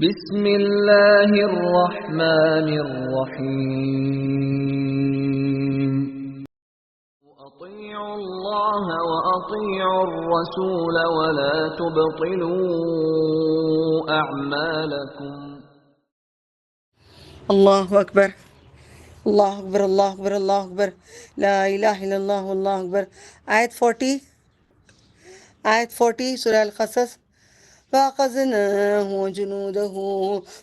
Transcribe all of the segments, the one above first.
بسم اللہ الرحمن الرحیم اطیعوا اللہ واطیعوا الرسول ولا تبطلوا اعمالکم۔ اللہ اکبر، اللہ اکبر، اللہ اکبر، اللہ اکبر، لا الہ الا اللہ، اللہ اکبر۔ آیت 40 سورہ القصص۔ فَأَخَذْنَاهُ وَجُنُودَهُ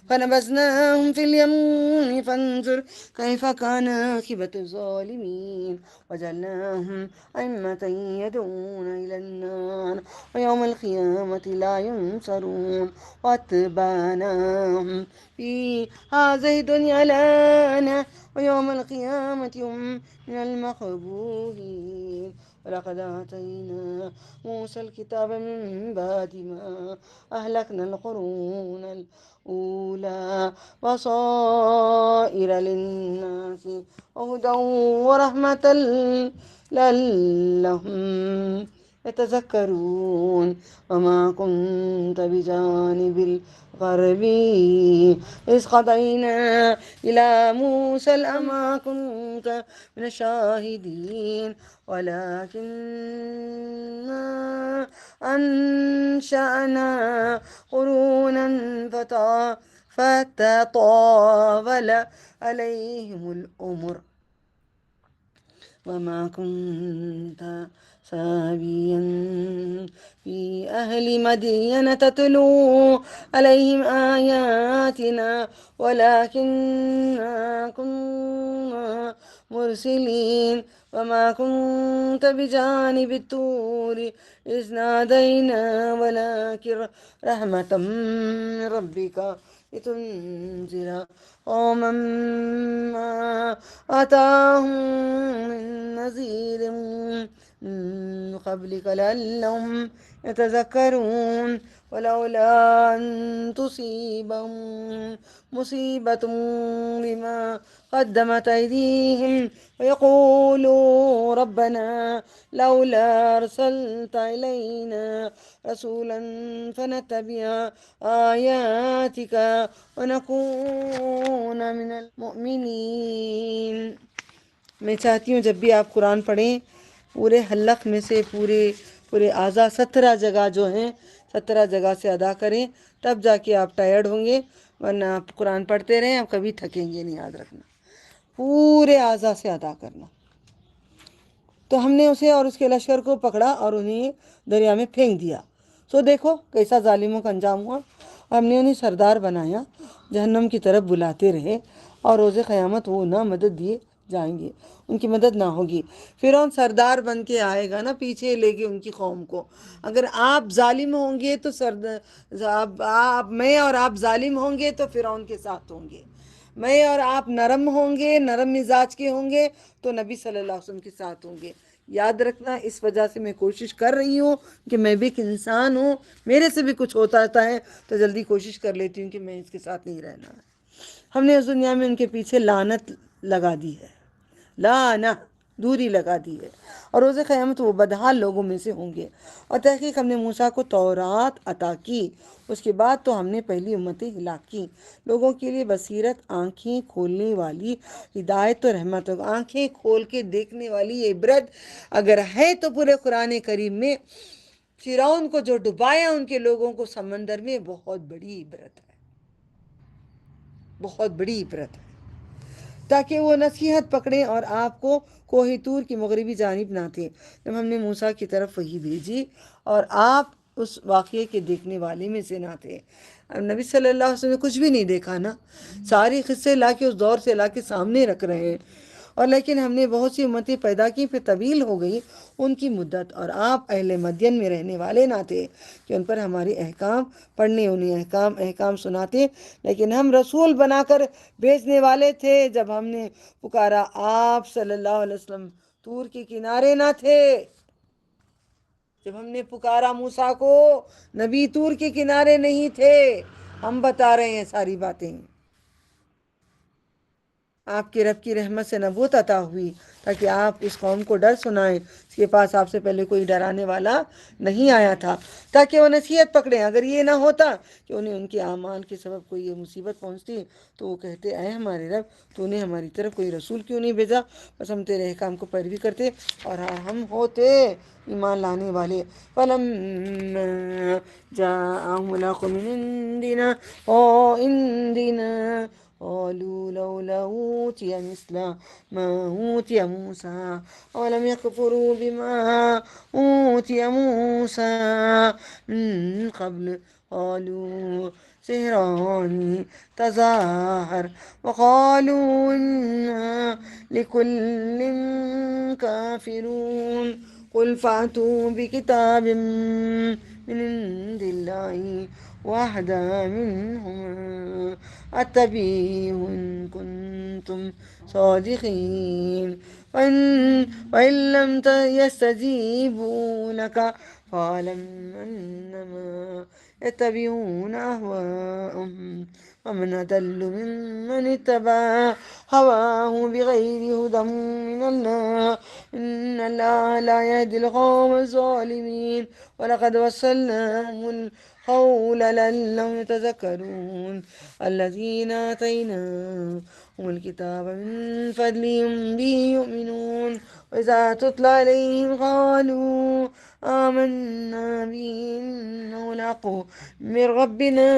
فَنَبَذْنَاهُمْ فِي الْيَمِّ فَانظُرْ كَيْفَ كَانَ عَاقِبَةُ الظَّالِمِينَ وَجَعَلْنَاهُمْ أَئِمَّةً يَدْعُونَ إِلَى النَّارِ وَيَوْمَ الْقِيَامَةِ لَا يُنصَرُونَ وَأَتْبَعْنَاهُمْ فِي هَٰذِهِ الدُّنْيَا لَعْنَةً وَيَوْمَ الْقِيَامَةِ هُمْ مِنَ الْمَقْبُوحِينَ وَلَقَدْ آتَيْنَا مُوسَى الْكِتَابَ مِن بَعْدِ مَا أَهْلَكْنَا الْقُرُونَ الْأُولَى بَصَائِرَ لِلنَّاسِ وَهُدًى وَرَحْمَةً لَعَلَّهُمْ يتذكرون وما كنت بجانب الغربي إذ قضينا إلى موسى الأمر ما كنت من الشاهدين ولكننا أنشأنا قرونا فتطاول عليهم الأمر وما كنت سابيا في أهل مدين تتلو عليهم آياتنا ولكننا كنا مرسلين وما كنت بجانب الطور إذ نادينا ولكن رحمة من ربك لتنذر قوما ما آتاهم من نذير من قبلك لعلهم يتذكرون ولولا أن تصيبهم مصيبة بما قدمت أيديهم ويقولوا ربنا لولا أرسلت إلينا رسولا فنتبع آياتك ونكون من المؤمنين۔ میں چاہتی ہوں جب بھی آپ قرآن پڑھیں پورے حلق میں سے پورے اعضاء 17 جگہ جو ہیں 17 جگہ سے ادا کریں، تب جا کے آپ ٹائرڈ ہوں گے، ورنہ آپ قرآن پڑھتے رہیں آپ کبھی تھکیں گے نہیں، یاد رکھنا پورے اعضاء سے ادا کرنا۔ تو ہم نے اسے اور اس کے لشکر کو پکڑا اور انہیں دریا میں پھینک دیا، سو دیکھو کیسا ظالموں کا انجام ہوا۔ ہم نے انہیں سردار بنایا، جہنم کی طرف بلاتے رہے، اور روز قیامت وہ نہ مدد دیے جائیں گے، ان کی مدد نہ ہوگی۔ فرعون سردار بن کے آئے گا نا، پیچھے لے کے ان کی قوم کو۔ اگر آپ ظالم ہوں گے تو میں اور آپ ظالم ہوں گے تو فرعون کے ساتھ ہوں گے، میں اور آپ نرم ہوں گے، نرم مزاج کے ہوں گے تو نبی صلی اللہ علیہ وسلم کے ساتھ ہوں گے۔ یاد رکھنا، اس وجہ سے میں کوشش کر رہی ہوں کہ میں بھی ایک انسان ہوں، میرے سے بھی کچھ ہوتا ہے تو جلدی کوشش کر لیتی ہوں کہ میں اس کے ساتھ نہیں رہنا ہے۔ ہم نے اس دنیا میں ان کے پیچھے لعنت لگا دی ہے، لعنہ دوری لگا دی ہے، اور روز قیامت وہ بدحال لوگوں میں سے ہوں گے۔ اور تحقیق ہم نے موسیٰ کو تورات عطا کی، اس کے بعد تو ہم نے پہلی امتیں ہلاک کی، لوگوں کے لیے بصیرت، آنکھیں کھولنے والی ہدایت و رحمت، آنکھیں کھول کے دیکھنے والی عبرت اگر ہے تو پورے قرآن کریم میں فرعون کو جو ڈبایا ان کے لوگوں کو سمندر میں، بہت بڑی عبرت ہے، بہت بڑی عبرت ہے، تاکہ وہ نصیحت پکڑیں اور آپ کو کوہ طور کی مغربی جانب نہ تھے جب ہم نے موسیٰ کی طرف وحی بھیجی اور آپ اس واقعے کے دیکھنے والے میں سے نہ تھے۔ نبی صلی اللہ علیہ وسلم نے کچھ بھی نہیں دیکھا نا، ساری قصے لا کے اس دور سے لا کے سامنے رکھ رہے ہیں، اور لیکن ہم نے بہت سی امتیں پیدا کی، پھر طویل ہو گئی ان کی مدت، اور آپ اہل مدین میں رہنے والے نہ تھے کہ ان پر ہماری احکام پڑھنے، انہیں احکام سناتے، لیکن ہم رسول بنا کر بھیجنے والے تھے۔ جب ہم نے پکارا آپ صلی اللہ علیہ وسلم طور کے کنارے نہ تھے، جب ہم نے پکارا موسیٰ کو نبی طور کے کنارے نہیں تھے۔ ہم بتا رہے ہیں ساری باتیں، آپ کے رب کی رحمت سے نبوت عطا ہوئی تاکہ آپ اس قوم کو ڈر سنائیں. اس کے پاس آپ سے پہلے کوئی ڈرانے والا نہیں آیا تھا تاکہ وہ نصیحت پکڑیں. اگر یہ نہ ہوتا کہ انہیں ان کے اعمال کے سبب کوئی یہ مصیبت پہنچتی تو وہ کہتے اے ہمارے رب تو نے ہماری طرف کوئی رسول کیوں نہیں بھیجا، بس ہم تیرے احکام کو پیروی کرتے اور ہم ہوتے ایمان لانے والے. فَلَمَّا جَاءَهُمُ الْحَقُّ مِنْ عِنْدِنَا قالوا لولا أوتي مثل ما أوتي موسى أولم يكفروا بما أوتي موسى من قبل قالوا سحران تظاهر وقالوا إنا لكل كافرون قل فأتوا بكتاب من عند الله واحدة منهما أتبعه إن كنتم صادقين وإن لم يستجيبوا لك فاعلم أنما يتبعون أهواءهم ومن أضل ممن اتبع هواه بغير هدى من الله إن الله لا يهدي القوم الظالمين ولقد وصلناهم القول لعلهم يتذكرون الذين آتيناهم الكتاب من فضلهم به يؤمنون وإذا تتلى عليهم قالوا آمنا به إنه الحق من ربنا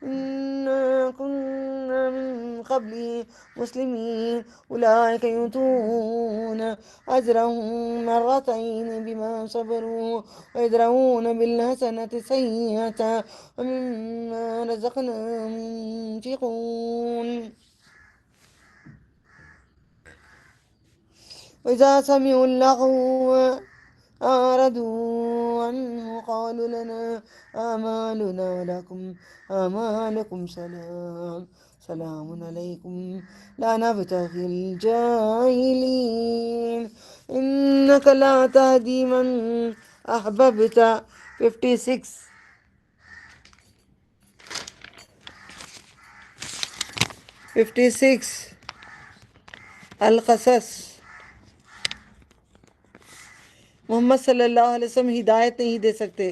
إنا كنا من قبله مسلمين أولئك يؤتون أجرهم مرتين بما صبروا ويدرؤون بالحسنة السيئة ومما رزقناهم ينفقون وإذا سمعوا اللغو أعرضوا عنه قالوا لنا أعمالنا ولكم أعمالكم سلام عليكم لا نبتغي الجاهلين إنك لا تهدي من أحببت. 56 القصص. محمد صلی اللہ علیہ وسلم ہدایت نہیں دے سکتے.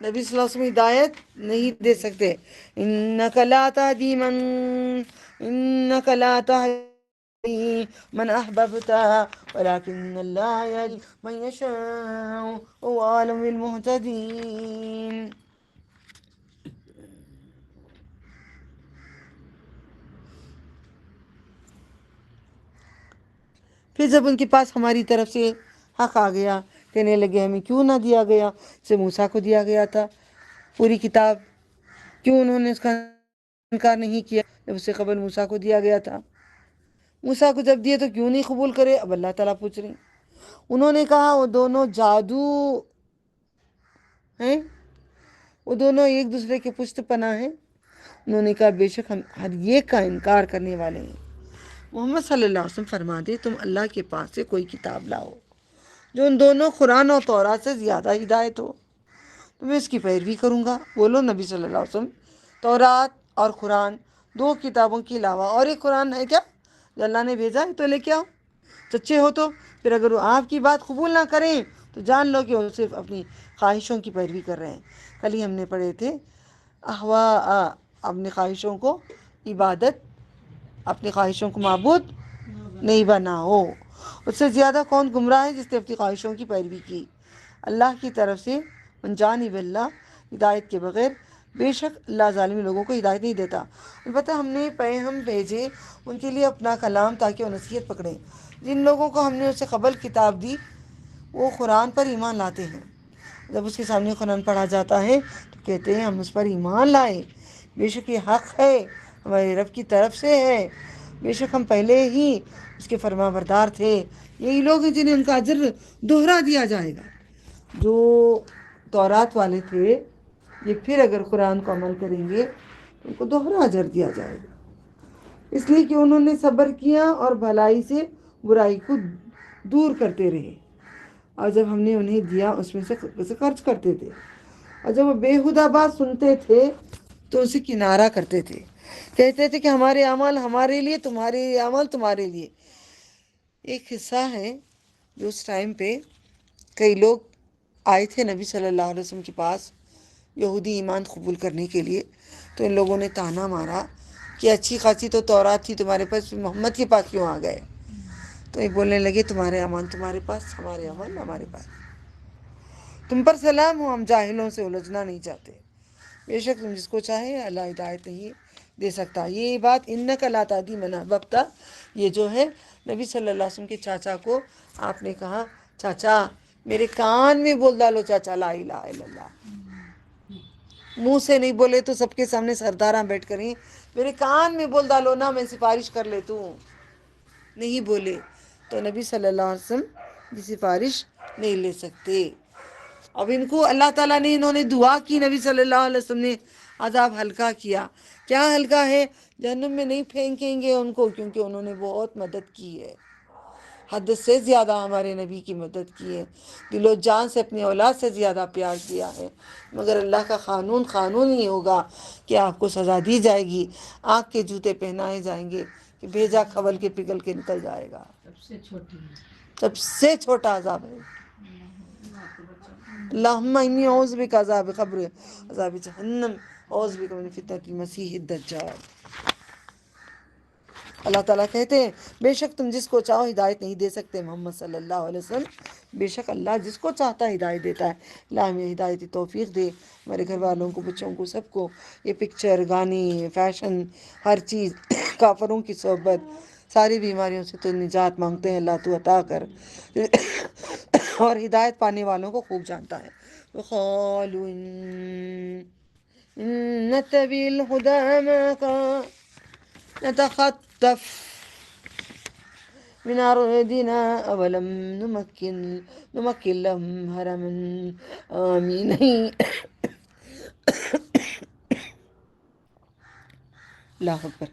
نبی صلی اللہ علیہ وسلم ہدایت نہیں دے سکتے. انک لا تہدی من احببت ولكن اللہ یہدی من یشاء وهو اعلم بالمہتدین. پھر جب ان کے پاس ہماری طرف سے حق آ گیا کہنے لگے ہمیں کیوں نہ دیا گیا جسے موسیٰ کو دیا گیا تھا پوری کتاب، کیوں انہوں نے اس کا انکار نہیں کیا جب اس سے قبل موسیٰ کو دیا گیا تھا. موسیٰ کو جب دیے تو کیوں نہیں قبول کرے. اب اللہ تعالیٰ پوچھ رہے ہیں. انہوں نے کہا وہ دونوں جادو ہیں، وہ دونوں ایک دوسرے کے پشت پناہ ہیں. انہوں نے کہا بے شک ہم ہر ایک کا انکار کرنے والے ہیں. محمد صلی اللہ علیہ وسلم فرما دے تم اللہ کے پاس سے کوئی کتاب لاؤ جو ان دونوں قرآن اور تورات سے زیادہ ہدایت ہو تو میں اس کی پیروی کروں گا. بولو نبی صلی اللہ علیہ وسلم تورات اور قرآن دو کتابوں کے علاوہ اور ایک قرآن ہے کیا جو اللہ نے بھیجا ہے؟ تو لے کے آؤ. سچے ہو تو پھر اگر وہ آپ کی بات قبول نہ کریں تو جان لو کہ وہ صرف اپنی خواہشوں کی پیروی کر رہے ہیں. کل ہی ہم نے پڑھے تھے اپنی خواہشوں کو عبادت، اپنی خواہشوں کو معبود نہیں بناؤ. اس سے زیادہ کون گمراہ ہے جس نے اپنی خواہشوں کی پیروی کی. اللہ کی طرف سے من جانب اللہ ہدایت کے بغیر بے شک اللہ ظالم لوگوں کو ہدایت نہیں دیتا. البتہ ہم نے پیغام بھیجے ان کے لیے اپنا کلام تاکہ وہ نصیحت پکڑیں. جن لوگوں کو ہم نے اس سے قبل کتاب دی وہ قرآن پر ایمان لاتے ہیں. جب اس کے سامنے قرآن پڑھا جاتا ہے تو کہتے ہیں ہم اس پر ایمان لائے، بے شک یہ حق ہے ہمارے رب کی طرف سے ہے، بے شک ہم پہلے ہی اس کے فرما بردار تھے. یہی لوگ ہیں جنہیں ان کا اجر دوہرا دیا جائے گا. جو تورات والے تھے یہ پھر اگر قرآن کو عمل کریں گے تو ان کو دوہرا اجر دیا جائے گا، اس لیے کہ انہوں نے صبر کیا اور بھلائی سے برائی کو دور کرتے رہے. اور جب ہم نے انہیں دیا اس میں سے خرچ کرتے تھے، اور جب وہ بےہودہ بات سنتے تھے تو اسے کنارہ کرتے تھے، کہتے تھے کہ ہمارے اعمال ہمارے لیے، تمہارے اعمال تمہارے لیے۔ ایک قصہ ہے جو اس ٹائم پہ کئی لوگ آئے تھے نبی صلی اللہ علیہ وسلم کے پاس یہودی ایمان قبول کرنے کے لیے، تو ان لوگوں نے تانا مارا کہ اچھی خاصی تو تورات تھی تمہارے پاس، محمد کے پاس کیوں آ گئے؟ تو یہ بولنے لگے تمہارے امان تمہارے پاس، ہمارے امان ہمارے پاس، تم پر سلام ہو، ہم جاہلوں سے الجھنا نہیں چاہتے۔ بے شک تم جس کو چاہے اللہ ہدایت نہیں دے سکتا۔ یہ بات انک لا تہدی من احببت، یہ جو ہے نبی صلی اللہ علیہ وسلم کے چاچا کو آپ نے کہا چاچا میرے کان میں بول ڈالو چاچا لا الہ الا اللہ، منہ سے نہیں بولے تو سب کے سامنے سرداراں بیٹھ کر ہی میرے کان میں بول ڈالو نا، میں سفارش کر لیتا ہوں، نہیں بولے تو نبی صلی اللہ علیہ وسلم کی سفارش نہیں لے سکتے۔ اب ان کو اللہ تعالیٰ نے، انہوں نے دعا کی، نبی صلی اللہ علیہ وسلم نے عذاب ہلکا کیا۔ کیا ہلکا ہے؟ جہنم میں نہیں پھینکیں گے ان کو، کیونکہ انہوں نے بہت مدد کی ہے، حد سے زیادہ ہمارے نبی کی مدد کی ہے، دل و جان سے اپنی اولاد سے زیادہ پیار کیا ہے، مگر اللہ کا قانون ہی ہوگا کہ آپ کو سزا دی جائے گی، آنکھ کے جوتے پہنائے جائیں گے کہ بھیجا کھول کے پگھل کے نکل جائے گا۔ سب سے چھوٹا عذاب ہے۔ اللہم انی اعوذ بک عذاب قبر، عذاب جہنم، اعوذ بک من فتنة المسیح الدجال۔ اللہ تعالیٰ کہتے ہیں بے شک تم جس کو چاہو ہدایت نہیں دے سکتے محمد صلی اللہ علیہ وسلم، بے شک اللہ جس کو چاہتا ہے ہدایت دیتا ہے۔ اللہ ہمیں ہدایت توفیق دے، ہمارے گھر والوں کو، بچوں کو، سب کو۔ یہ پکچر، گانے، فیشن، ہر چیز، کافروں کی صحبت، ساری بیماریوں سے تو نجات مانگتے ہیں، اللہ تو عطا کر، اور ہدایت پانے والوں کو خوب جانتا ہے۔ وَقَالُوا إِن نَتَّبِعِ الْهُدَىٰ مَعَكَ نتخطف من أرضنا أولم نمكن لهم هرما آمنين اللہ اکبر،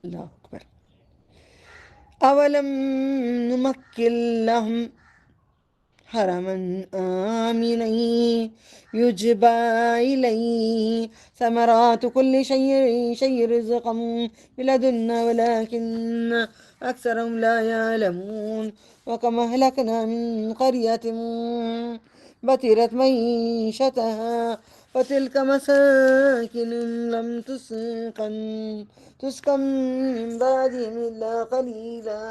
اللہ اکبر۔ اولم نمكن لهم حرما آمنا يجبى إليه ثمرات كل شيء رزقا من لدنا ولكن أكثرهم لا يعلمون وكما أهلكنا من قرية بطرت معيشتها وتلك مساكن لم تسكن من بعدهم إلا قليلا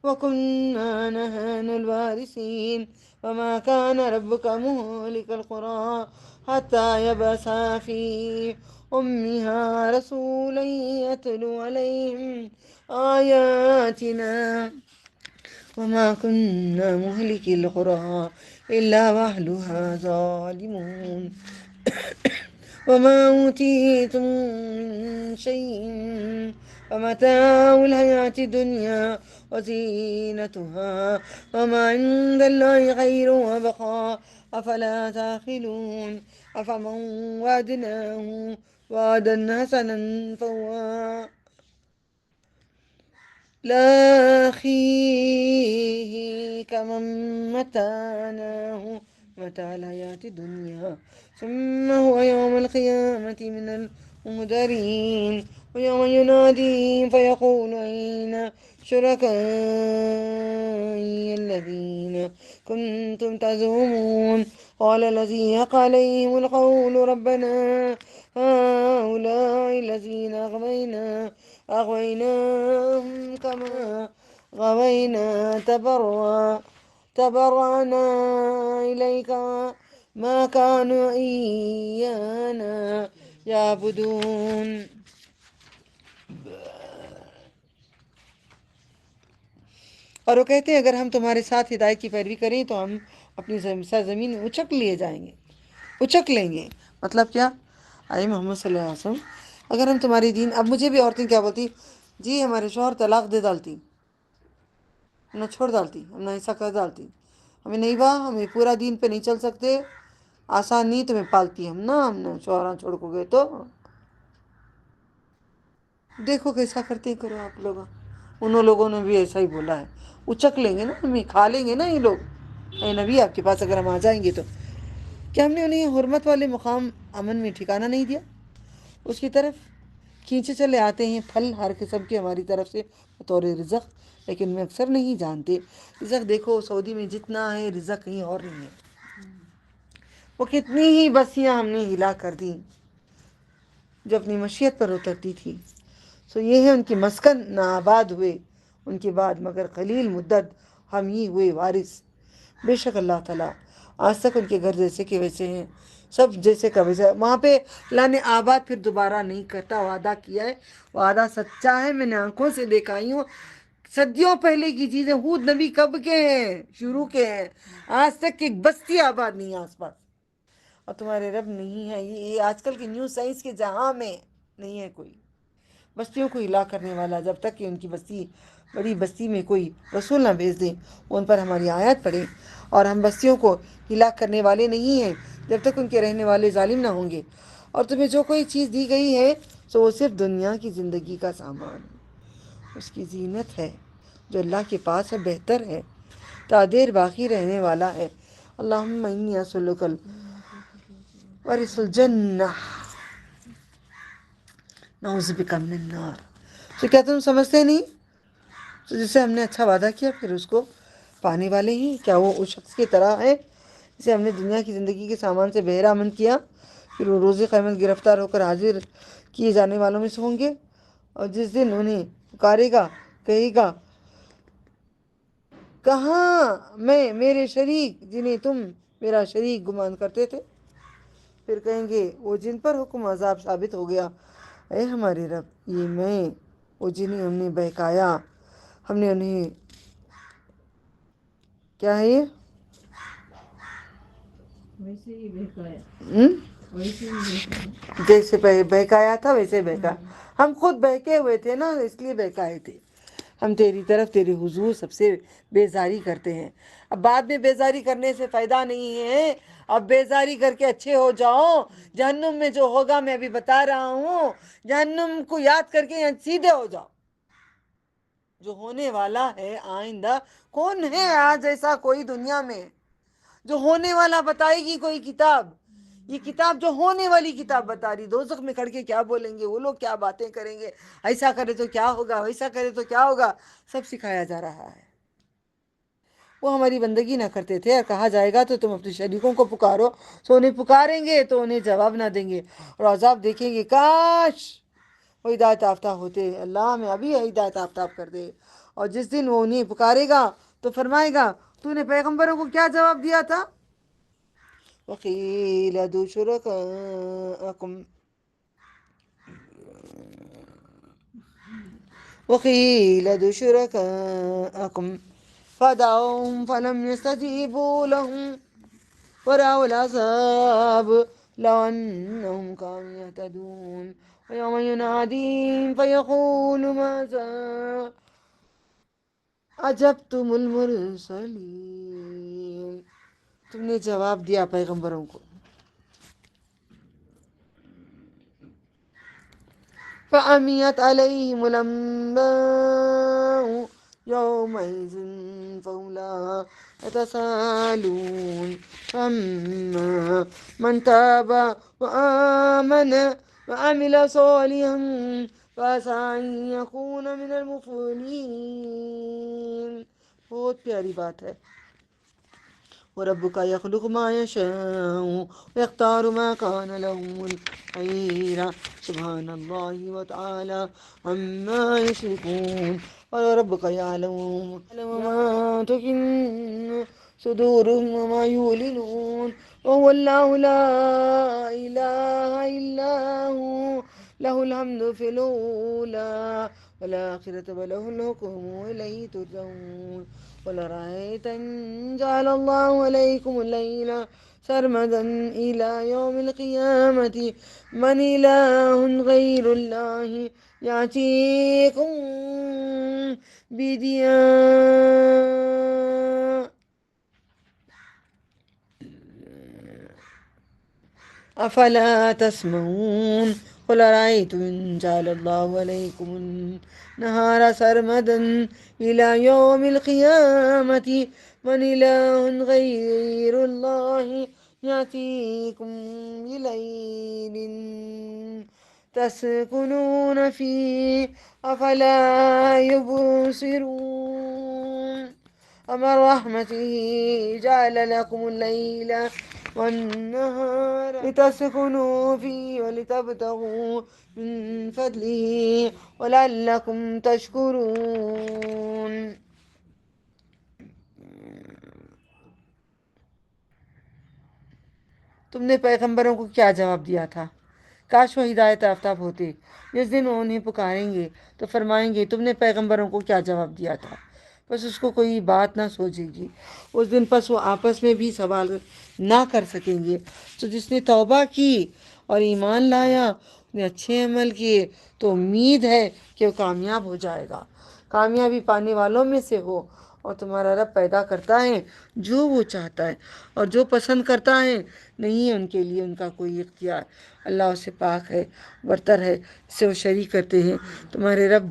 وكنا نحن الوارثين وما كان ربك مهلك القرى حتى يبعث في أمها رسولا يتلو عليهم آياتنا وما كنا مهلك القرى إلا وأهلها ظالمون وما أوتيتم من شيء فمتاع الحياة الدنيا وزينتها وما عند الله خير وأبقى أفلا تعقلون أفمن وعدناه وعدا حسنا فهو لاقيه كمن متعناه متاع الحياة الدنيا ثم هو يوم القيامة من المنذرين ويوم يناديهم فيقول أين شركائي الذين كنتم تزعمون قال الذين حق عليهم القول ربنا هؤلاء الذين أغويناهم كما غوينا تبرأنا إليك ما كانوا إيانا يعبدون۔ اور وہ کہتے ہیں اگر ہم تمہارے ساتھ ہدایت کی پیروی کریں تو ہم اپنی سرزمین میں اچک لیے جائیں گے، اچک لیں گے۔ مطلب کیا؟ آئی محمد صلی اللہ علیہ وسلم اگر ہم تمہاری دین، اب مجھے بھی عورتیں کیا بولتی، جی ہمارے شوہر طلاق دے ڈالتی، ہم نہ چھوڑ ڈالتی، ہم نہ ایسا کر ڈالتی، ہمیں نہیں با، ہمیں پورا دین پہ نہیں چل سکتے، آسان نہیں تمہیں پالتی، ہم نہ شوہراں چھوڑ کو گئے تو دیکھو کیسا کرتے ہیں، کرو آپ لوگ. انہوں لوگوں نے بھی ایسا ہی بولا ہے، اچک لیں گے نا ہمیں، کھا لیں گے نا یہ لوگ. اے نبی آپ کے پاس اگر ہم آ جائیں گے تو کیا ہم نے انہیں حرمت والے مقام امن میں ٹھکانہ نہیں دیا؟ اس کی طرف کھینچے چلے آتے ہیں پھل ہر قسم کے ہماری طرف سے بطور رزق، لیکن میں اکثر نہیں جانتے. رزق دیکھو سعودی میں جتنا ہے رزق کہیں اور نہیں ہے. وہ کتنی ہی بستیاں ہم نے ہلا کر دیں جو اپنی مشیت پر اترتی تھی. سو یہ ہے ان کی مسکن ناآباد ہوئے ان کے بعد، مگر قلیل مدت ہم ہی ہوئے وارث. بے شک اللہ تعالیٰ آج تک ان کے گھر جیسے کہ ویسے ہیں، سب جیسے کا ویسے. وہاں پہ اللہ نے آباد پھر دوبارہ نہیں کرتا، وعدہ کیا ہے، وعدہ سچا ہے. میں نے آنکھوں سے دیکھا آئی ہوں. صدیوں پہلے کی چیزیں، ہود نبی کب کے ہیں، شروع کے ہیں، آج تک ایک بستی آباد نہیں ہے آس پاس. اور تمہارے رب نہیں ہے. یہ آج کل کی نیو سائنس کے جہاں میں نہیں ہے کوئی بستیوں کو ہلا کرنے والا. جب تک کہ ان کی بستی، بڑی بستی میں کوئی رسول نہ بھیج دیں، ان پر ہماری آیات پڑھیں، اور ہم بستیوں کو ہلا کرنے والے نہیں ہیں جب تک ان کے رہنے والے ظالم نہ ہوں گے. اور تمہیں جو کوئی چیز دی گئی ہے تو وہ صرف دنیا کی زندگی کا سامان، اس کی زینت ہے جو اللہ کے پاس ہے، بہتر ہے، تا دیر باقی رہنے والا ہے. اللہم انی اسألک ورث الجنہ نعوذ بک من النار. تو کیا تم سمجھتے نہیں؟ تو جسے ہم نے اچھا وعدہ کیا پھر اس کو پانے والے ہی کیا وہ اس شخص کی طرح ہے جسے ہم نے دنیا کی زندگی کے سامان سے بہرہ مند کیا، پھر وہ روز قیامت گرفتار ہو کر حاضر کیے جانے والوں میں سے ہوں گے. اور جس دن انہیں پکارے گا، کہے گا کہاں میں میرے شریک جنہیں تم میرا شریک گمان کرتے تھے؟ پھر کہیں گے وہ جن پر حکم عذاب ثابت ہو گیا، اے ہمارے رب، یہ میں وہ جنہیں ہم نے بہکایا، ہم نے انہیں کیا ہے یہ ہم؟ جیسے بہکایا تھا ویسے بہکا. ہم خود بہکے ہوئے تھے نا، اس لیے بہکائے تھے. ہم تیری طرف تیرے حضور سب سے بیزاری کرتے ہیں. اب بعد میں بیزاری کرنے سے فائدہ نہیں ہے، اب بیزاری کر کے اچھے ہو جاؤ. جہنم میں جو ہوگا میں ابھی بتا رہا ہوں، جہنم کو یاد کر کے یہاں سیدھے ہو جاؤ. جو ہونے والا ہے آئندہ، کون ہے آج ایسا کوئی دنیا میں جو ہونے والا بتائے گی کوئی کتاب؟ یہ کتاب جو ہونے والی کتاب بتا رہی. دوزخ میں کھڑ کے کیا بولیں گے وہ لوگ، کیا باتیں کریں گے، ایسا کرے تو کیا ہوگا، ویسا کرے تو کیا ہوگا، سب سکھایا جا رہا ہے. وہ ہماری بندگی نہ کرتے تھے، اور کہا جائے گا تو تم اپنے شریکوں کو پکارو، سو انہیں پکاریں گے تو انہیں جواب نہ دیں گے، اور عذاب دیکھیں گے. کاش وہ ہدایت یافتہ ہوتے، اللہ ہمیں ابھی ہدایت یافتہ کر دے. اور جس دن وہ انہیں پکارے گا تو فرمائے گا تو نے پیغمبروں کو کیا جواب دیا تھا؟ وَقِيلَ ادْعُوا شُرَكَاءَكُمْ وَقِيلَ ادْعُوا شُرَكَاءَكُمْ فَدَعَوْهُمْ فَلَمْ يَسْتَجِيبُوا لَهُمْ وَرَأَوُا الْعَذَابَ لَوْ أَنَّهُمْ كَانُوا يَهْتَدُونَ وَيَوْمَ يُنَادِيهِمْ فَيَقُولُ مَاذَا أَجَبْتُمُ الْمُرْسَلِينَ. تم نے جواب دیا پیغمبروں کو. فَعَمِيَتْ عَلَيْهِمُ الْأَنبَاءُ يَوْمَئِذٍ فَهُمْ لَا يَتَسَاءَلُونَ. فَأَمَّا مَنْ تَابَ وَآمَنَ وَعَمِلَ صَالِحًا فَعَسَىٰ أَن يَكُونَ مِنَ الْمُفْلِحِينَ. بہت پیاری بات ہے. وَرَبُّكَ يَخْلُقُ مَا يَشَاءُ وَيَخْتَارُ مَا كَانَ لَهُمُ الْخِيَرَةُ سُبْحَانَ اللَّهِ وَتَعَالَى عَمَّا يُشْرِكُونَ. وَرَبُّكَ يَعْلَمُ مَا تُكِنُّ صُدُورُهُمْ وَمَا يُعْلِنُونَ. وَهُوَ اللَّهُ لَا إِلَٰهَ إِلَّا هُوَ لَهُ الْحَمْدُ فِي الْأُولَىٰ وَالْآخِرَةِ وَلَهُ الْحُكْمُ وَإِلَيْهِ تُرْجَعُونَ. قُلْ أَرَأَيْتَ إِن جَعَلَ اللَّهُ عَلَيْكُمُ اللَّيْلَ سَرْمَدًا إِلَىٰ يَوْمِ الْقِيَامَةِ مَنْ إِلَٰهٌ غَيْرُ اللَّهِ يَأْتِيكُم بِضِيَاءٍ أَفَلَا تَسْمَعُونَ. قل أرأيتم إن جعل الله عليكم النهار سرمدا إلى يوم القيامة من إله غير الله يأتيكم بليل تسكنون فيه أفلا يبصرون ومن رحمته جعل لكم الليل والنهار لتسكنوا فيه ولتبتغوا من فضله ولعلكم تشكرون. تم نے پیغمبروں کو کیا جواب دیا تھا؟ کاش وہ ہدایت یافتہ ہوتے. جس دن وہ انہیں پکاریں گے تو فرمائیں گے تم نے پیغمبروں کو کیا جواب دیا تھا. بس اس کو کوئی بات نہ سوچے گی. اس دن پس وہ آپس میں بھی سوال نہ کر سکیں گے. تو جس نے توبہ کی اور ایمان لایا، نے اچھے عمل کیے تو امید ہے کہ وہ کامیاب ہو جائے گا، کامیابی پانے والوں میں سے ہو. اور تمہارا رب پیدا کرتا ہے جو وہ چاہتا ہے اور جو پسند کرتا ہے نہیں ہے ان کے لیے ان کا کوئی اختیار. اللہ اس سے پاک ہے، برتر ہے، اس سے وہ شریک کرتے ہیں. تمہارا رب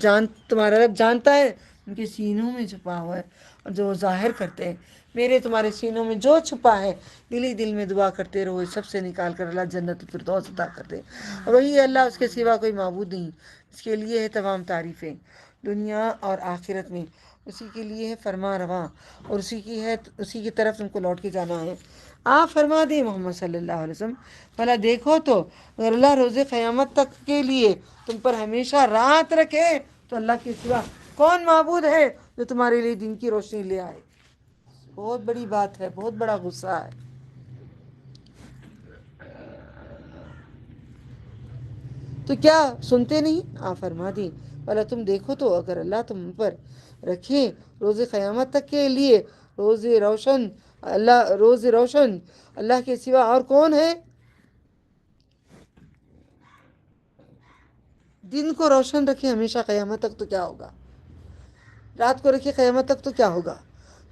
جانتا ہے ان کے سینوں میں چھپا ہوا ہے اور جو وہ ظاہر کرتے ہیں. میرے تمہارے سینوں میں جو چھپا ہے دل ہی دل میں دعا کرتے رہو، اس سب سے نکال کر اللہ جنت الفردوس عطا کر دے. اور وہی اللہ، اس کے سوا کوئی معبود نہیں. اس کے لیے ہے تمام تعریفیں دنیا اور آخرت میں. اسی کے لیے ہے فرما رواں اور اسی کی طرف تم کو لوٹ کے جانا ہے. آپ فرما دیں محمد صلی اللہ علیہ وسلم، بھلا دیکھو تو اگر اللہ روز قیامت تک کے لیے تم پر ہمیشہ رات رکھے تو اللہ کے سوا کون معبود ہے جو تمہارے لیے دن کی روشنی لے آئے. بہت بڑی بات ہے، بہت بڑا غصہ ہے. تو کیا سنتے نہیں؟ آپ فرما دیں بھلا تم دیکھو تو اگر اللہ تم پر رکھے روز قیامت تک کے لیے روز روشن اللہ کے سوا اور کون ہے. دن کو روشن رکھے ہمیشہ قیامت تک تو کیا ہوگا، رات کو رکھے قیامت تک تو کیا ہوگا.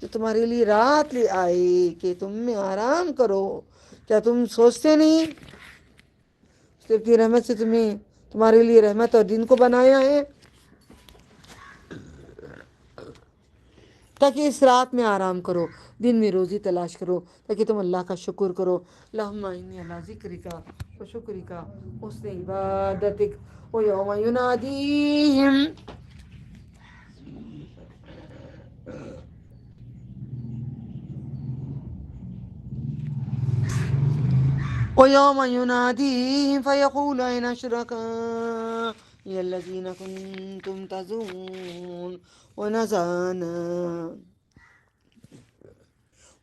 جو تمہارے لیے رات لے آئے کہ تم میں آرام کرو، کیا تم سوچتے نہیں اس نے اپنی رحمت سے تمہارے لیے رحمت اور دن کو بنایا ہے تاکہ اس رات میں آرام کرو، دن میں روزی تلاش کرو تاکہ تم اللہ کا شکر کرو. اللہم انی علی ذکرک و شکرک حسن عبادتک و یوم ینادیہم فیقول این شرکائی الذین کنتم تزعمون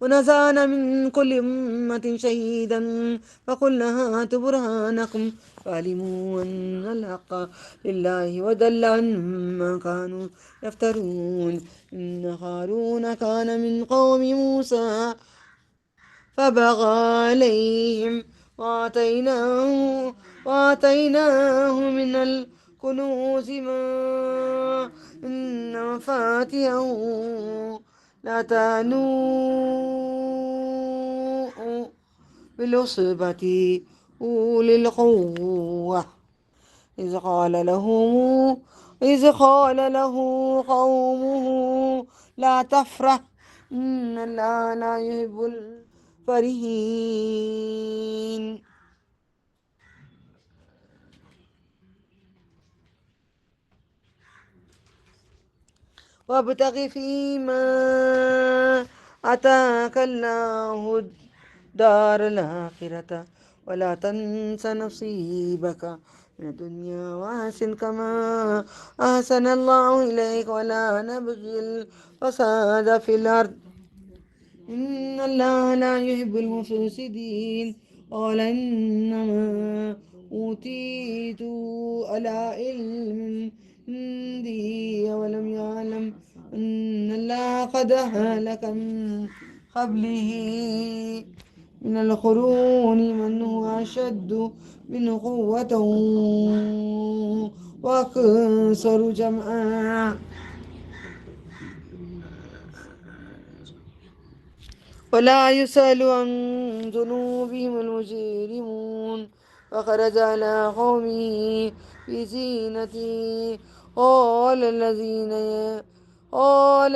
ونزعنا من كل أمة شهيدا فقلنا هاتوا برهانكم فعلموا أن الحق لله وضل عنهم ما كانوا يفترون. إن هارون كان من قوم موسى فبغى عليهم وآتيناه من الكنوز ما إن مفاتحه لا تنوء بالعصبة أولي القوة إذ قال له قومه لا تفرح إن الله لا يحب الفرحين. وابتغ فيما آتاك الله الدار الآخرة ولا تنس نصيبك من الدنيا وأحسن كما أحسن الله إليك ولا نبغي الفساد في الأرض إن الله لا يحب المفسدين. قال إنما أوتيت على علم عندي ولم يعلم أن الله قد أهلك من قبله من القرون من هو أشد منه قوة وأكثر جمعا ولا يسأل عن ذنوبهم المجرمون. فخرج على قومه في زينته قال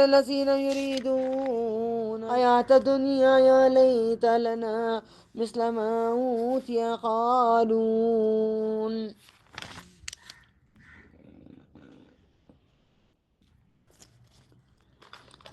الذين يريدون حياة الدنيا يا ليت لنا مثل ما أوتي قارون.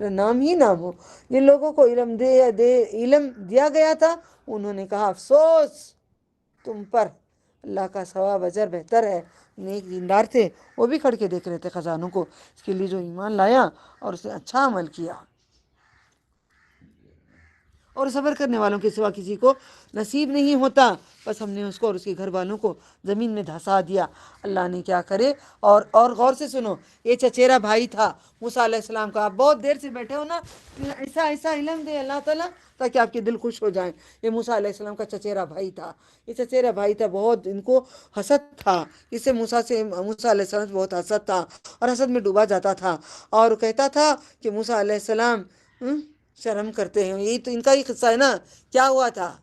تیرا نام ہی نام ہو. جن لوگوں کو علم دیا گیا تھا انہوں نے کہا افسوس تم پر، اللہ کا ثواب اجر بہتر ہے. نیک دیندار تھے، وہ بھی کھڑ کے دیکھ رہے تھے خزانوں کو. اس کے لیے جو ایمان لایا اور اس نے اچھا عمل کیا. اور صبر کرنے والوں کے سوا کسی کو نصیب نہیں ہوتا. بس ہم نے اس کو اور اس کے گھر والوں کو زمین میں دھسا دیا. اللہ نے کیا کرے. اور غور سے سنو، یہ چچیرا بھائی تھا موسیٰ علیہ السلام کا. آپ بہت دیر سے بیٹھے ہو نا، ایسا ایسا علم دے اللہ تعالیٰ تاکہ آپ کے دل خوش ہو جائیں. یہ موسیٰ علیہ السلام کا چچیرا بھائی تھا. یہ چچیرا بھائی تھا، بہت ان کو حسد تھا. اس سے موسیٰ علیہ السلام سے بہت حسد تھا اور حسد میں ڈوبا جاتا تھا. اور کہتا تھا کہ موسیٰ علیہ السلام شرم کرتے ہیں. یہی تو ان کا ہی قصہ ہے نا. کیا ہوا تھا؟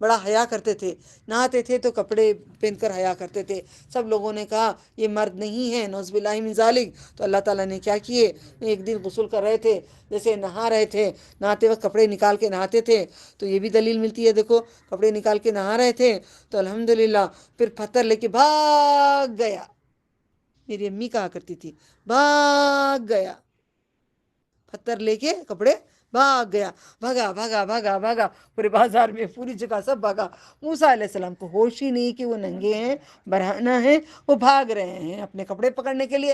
بڑا حیا کرتے تھے، نہاتے تھے تو کپڑے پہن کر حیا کرتے تھے. سب لوگوں نے کہا یہ مرد نہیں ہے، نعوذ باللہ من ذالک. تو اللہ تعالیٰ نے کیا کیے، ایک دن غسل کر رہے تھے، جیسے نہا رہے تھے، نہاتے وقت کپڑے نکال کے نہاتے تھے. تو یہ بھی دلیل ملتی ہے، دیکھو کپڑے نکال کے نہا رہے تھے تو الحمدللہ پھر پتھر لے کے بھاگ گیا. میری امی کہا کرتی تھی بھاگ گیا، پتھر لے کے کپڑے بھاگ گیا. بھاگا بھاگا بھاگا بھاگا پورے بازار میں، پوری جگہ سب بھاگا. موسیٰ علیہ السلام کو ہوش ہی نہیں کہ وہ ننگے ہیں، برہنہ ہیں. وہ بھاگ رہے ہیں اپنے کپڑے پکڑنے کے لیے.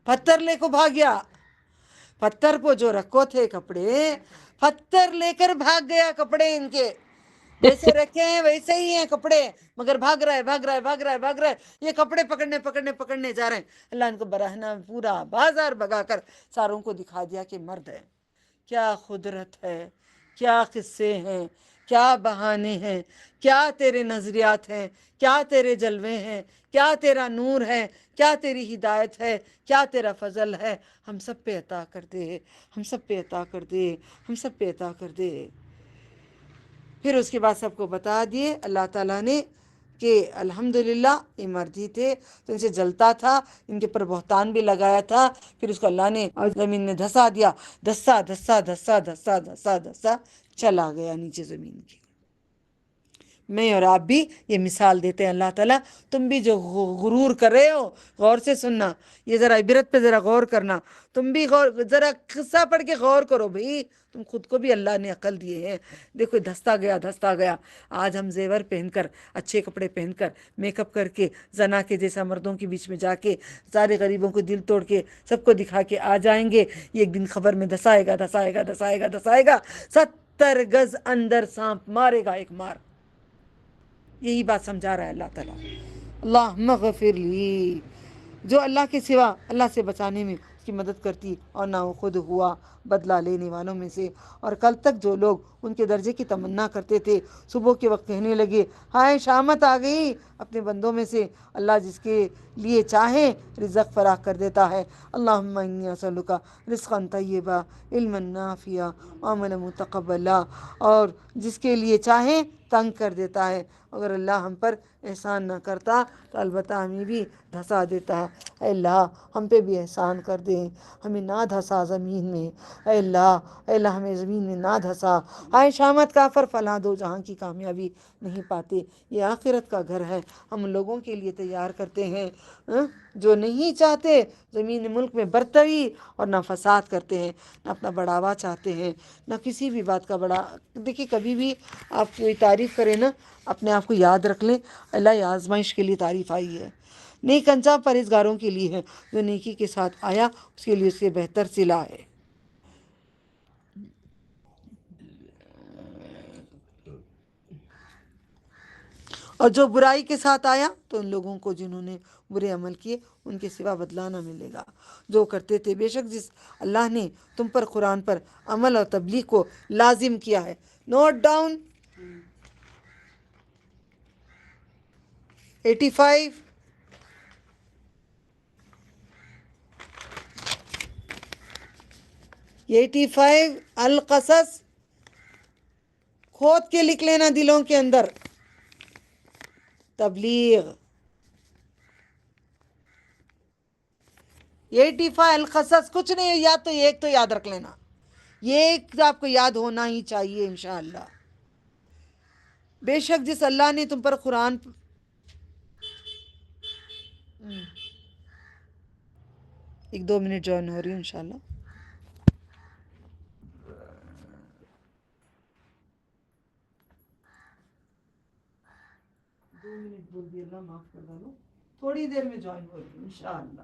پتھر لے کو بھاگ گیا. پتھر پہ جو رکھو تھے کپڑے، پتھر لے کر بھاگ گیا. کپڑے ان کے جیسے رکھے ہیں ویسے ہی ہیں کپڑے، مگر بھاگ رہا ہے بھاگ رہا ہے بھاگ رہا ہے بھاگ رہا ہے. یہ کپڑے پکڑنے پکڑنے پکڑنے جا رہے ہیں. اللہ ان کو برہنہ پورا بازار بھگا کر ساروں کو دکھا دیا کہ مرد ہے. کیا قدرت ہے، کیا قصے ہیں، کیا بہانے ہیں، کیا تیرے نظریات ہیں، کیا تیرے جلوے ہیں، کیا تیرا نور ہے، کیا تیری ہدایت ہے، کیا تیرا فضل ہے. ہم سب پہ عطا کر دے، ہم سب پہ عطا کر دے، ہم سب پہ عطا کر دے. پھر اس کے بعد سب کو بتا دیے اللہ تعالیٰ نے کہ الحمدللہ یہ مرد ہی تھے. تو ان سے جلتا تھا، ان کے پر بہتان بھی لگایا تھا. پھر اس کو اللہ نے زمین میں دھسا دیا. دھسا دھسا دھسا دھسا دھسا دھسا چلا گیا نیچے زمین کی. میں اور آپ بھی یہ مثال دیتے ہیں اللہ تعالیٰ. تم بھی جو غرور کر رہے ہو، غور سے سننا، یہ ذرا عبرت پہ ذرا غور کرنا. تم بھی ذرا قصہ پڑھ کے غور کرو بھئی. تم خود کو بھی اللہ نے عقل دیے ہیں. دیکھو دھستا گیا دھستا گیا. آج ہم زیور پہن کر، اچھے کپڑے پہن کر، میک اپ کر کے، زنا کے جیسا مردوں کے بیچ میں جا کے سارے غریبوں کو دل توڑ کے سب کو دکھا کے آ جائیں گے. یہ ایک دن خبر میں دھسائے گا دھسائے گا دھسائے گا دھسائے گا. 70 گز اندر سانپ مارے گا ایک مار. یہی بات سمجھا رہا ہے اللہ تعالیٰ. اللہم اغفر لی. جو اللہ کے سوا اللہ سے بچانے میں اس کی مدد کرتی اور نہ وہ خود ہوا بدلہ لینے والوں میں سے. اور کل تک جو لوگ ان کے درجے کی تمنا کرتے تھے، صبح کے وقت کہنے لگے ہائے شامت آ گئی اپنے بندوں میں سے. اللہ جس کے لیے چاہے رزق فراخ کر دیتا ہے. اللہم انی اسألک رزقا طیبا، علما نافعا، عملا متقبلا. اور جس کے لیے چاہے تنگ کر دیتا ہے. اگر اللہ ہم پر احسان نہ کرتا تو البتہ ہمیں بھی دھسا دیتا. اے اللہ ہم پہ بھی احسان کر دے، ہمیں نہ دھسا زمین میں. اے اللہ ہمیں زمین میں نہ دھسا. ہائے شامت کافر فلاں دو جہاں کی کامیابی نہیں پاتے. یہ آخرت کا گھر ہے، ہم لوگوں کے لیے تیار کرتے ہیں جو نہیں چاہتے زمین ملک میں برتری اور نہ فساد کرتے ہیں، نہ اپنا بڑھاوا چاہتے ہیں، نہ کسی بھی بات کا بڑا. دیکھیے کبھی بھی آپ کوئی تعریف کریں نا، اپنے آپ کو یاد رکھ لیں اللہ یہ آزمائش کے لیے تعریف آئی ہے. نیک انجام پرہیزگاروں کے لیے ہے. جو نیکی کے ساتھ آیا اس کے لیے اس سے بہتر صلہ ہے. اور جو برائی کے ساتھ آیا تو ان لوگوں کو جنہوں نے برے عمل کیے ان کے سوا بدلہ نہ ملے گا جو کرتے تھے. بے شک جس اللہ نے تم پر قرآن پر عمل اور تبلیغ کو لازم کیا ہے. نوٹ ڈاؤن 85 القصص کھود کے لکھ لینا دلوں کے اندر. تبلیغ 85 القصص. کچھ نہیں یاد تو ایک تو یاد رکھ لینا. یہ ایک آپ کو یاد ہونا ہی چاہیے انشاءاللہ. بے شک جس اللہ نے تم پر قرآن ایک دو منٹ جوائن ہو رہی ہوں انشاءاللہ. منٹ بول دی, اللہ معاف کر ڈالو, تھوڑی دیر میں جوائن ہو رہی ہوں انشاءاللہ.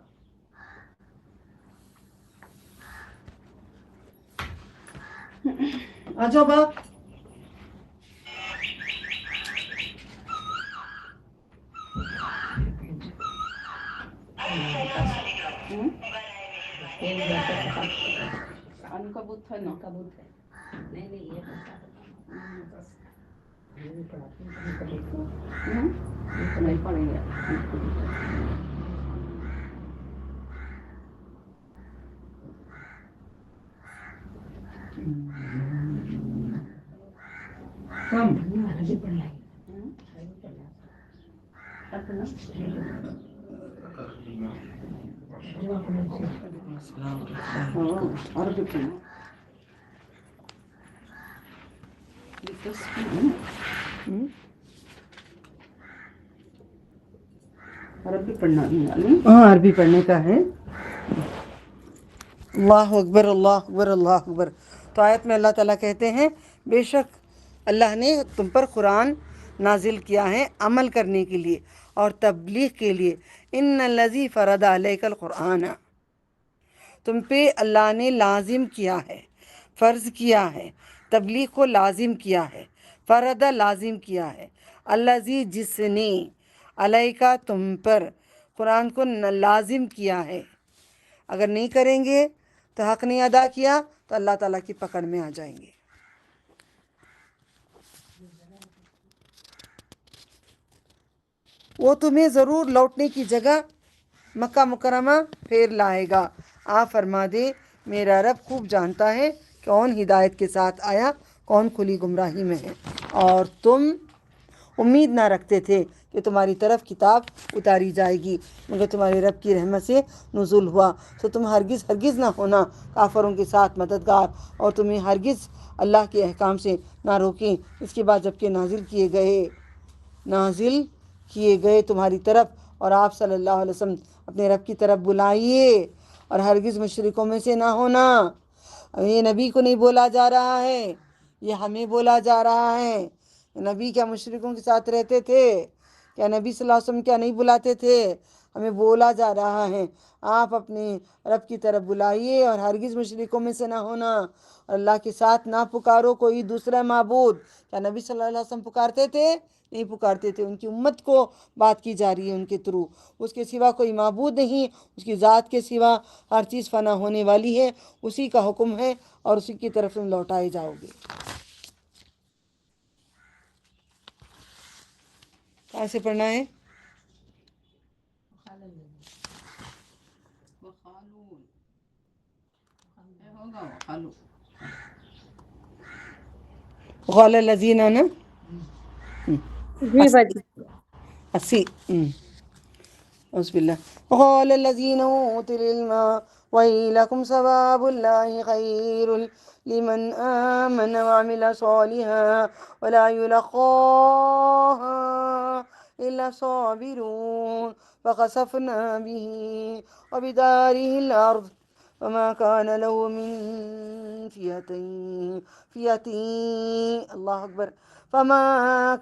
آ جاؤ باپ. ان کا بت ہے نا, نہیں یہ نہیں پڑیں گے. عربی پڑھنا, عربی پڑھنا نہیں. ہاں عربی پڑھنے کا ہے. اللہ اکبر اللہ اکبر اللہ اکبر. تو آیت میں اللہ تعالیٰ کہتے ہیں بے شک اللہ نے تم پر قرآن نازل کیا ہے عمل کرنے کے لیے اور تبلیغ کے لیے. ان الذی فرض علیک القرآن, تم پہ اللہ نے لازم کیا ہے, فرض کیا ہے, تبلیغ کو لازم کیا ہے, فرض لازم کیا ہے. الذی جس نے, علیکہ تم پر, قرآن کو لازم کیا ہے. اگر نہیں کریں گے تو حق نہیں ادا کیا تو اللہ تعالیٰ کی پکڑ میں آ جائیں گے. وہ تمہیں ضرور لوٹنے کی جگہ مکہ مکرمہ پھیر لائے گا. آپ فرما دے میرا رب خوب جانتا ہے کون ہدایت کے ساتھ آیا, کون کھلی گمراہی میں ہے. اور تم امید نہ رکھتے تھے کہ تمہاری طرف کتاب اتاری جائے گی مگر تمہارے رب کی رحمت سے نزول ہوا. تو تم ہرگز ہرگز نہ ہونا کافروں کے ساتھ مددگار, اور تمہیں ہرگز اللہ کے احکام سے نہ روکیں اس کے بعد جبکہ نازل کیے گئے تمہاری طرف. اور آپ صلی اللہ علیہ وسلم اپنے رب کی طرف بلائیے اور ہرگز مشرکوں میں سے نہ ہونا. یہ نبی کو نہیں بولا جا رہا ہے, یہ ہمیں بولا جا رہا ہے. نبی کیا مشرکوں کے ساتھ رہتے تھے؟ کیا نبی صلی اللہ علیہ وسلم کیا نہیں بلاتے تھے؟ ہمیں بولا جا رہا ہے آپ اپنے رب کی طرف بلائیے اور ہرگز مشرکوں میں سے نہ ہونا. اللہ کے ساتھ نہ پکارو کوئی دوسرا معبود. کیا نبی صلی اللہ علیہ وسلم پکارتے تھے؟ نہیں پکارتے تھے. ان کی امت کو بات کی جا رہی ہے ان کے تھرو. اس کے سوا کوئی معبود نہیں, اس کی ذات کے سوا ہر چیز فنا ہونے والی ہے. اسی کا حکم ہے اور اسی کی طرف تم لوٹائے جاؤ گے. کیسے پڑھنا ہے؟ غال الذین نا جی باجی. 80. أعوذ بالله. وقال الذين أوتوا العلم ويلكم ثواب الله خير لمن آمن وعمل صالحا ولا يلقاها إلا الصابرون. فخسفنا به وبداره الأرض وما كان له من فئة الله أكبر فما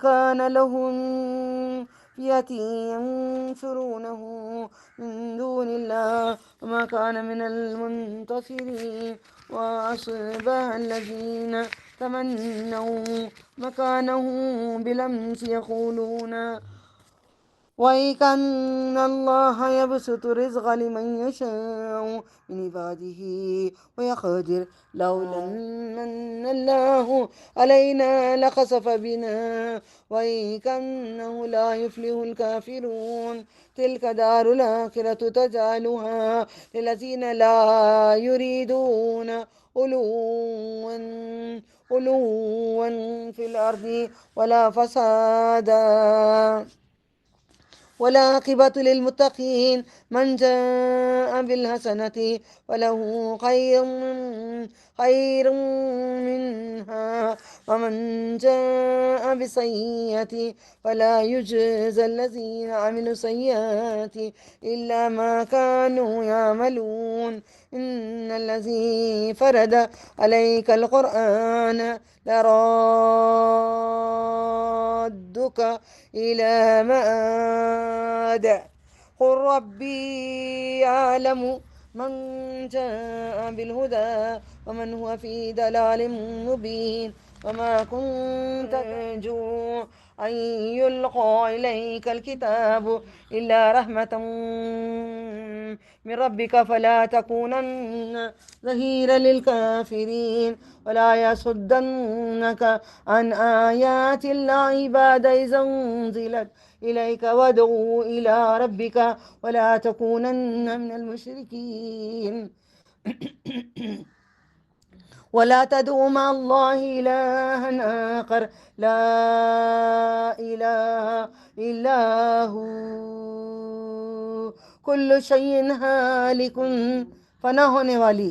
كان له من فئة ينصرونه من دون الله وما كان من المنتصرين. وأصبح الذين تمنوا مكانه بالأمس يقولون وَيْكَ أَنَّ اللَّهَ يَبْسُطُ الرِّزْقَ لِمَن يَشَاءُ مِنْ عِبَادِهِ وَيَقْدِرُ لَوْلَا مَنَّ اللَّهُ عَلَيْنَا لَخَسَفَ بِنَا وَيْكَ أَنَّهُ لَا يُفْلِحُ الْكَافِرُونَ. تِلْكَ دَارُ الْآخِرَةِ تَجْعَلُهَا لِلَّذِينَ لَا يُرِيدُونَ عُلُوًّا فِي الْأَرْضِ وَلَا فَسَادًا والعاقبة للمتقين. من جاء بالحسنة فله خير منها ومن جاء بسيئة فلا يجزى الذين عملوا السيئات إلا ما كانوا يعملون. إن الذي فرد عليك القرآن لرادك إلى مآد قل ربي أعلم من جاء بالهدى ومن هو في ضلال مبين وما كنت ترجو أن يلقى إليك الكتاب إلا رحمة من ربك فلا تكونن ظهيرا للكافرين ولا يصدنك عن آيات الله بعد إذا أنزلت إليك وادعو إلى ربك ولا تكونن من المشركين ولا تدعو مع الله إلها آخر لا إله إلا هو كل شيء هالك فنا ہونے والی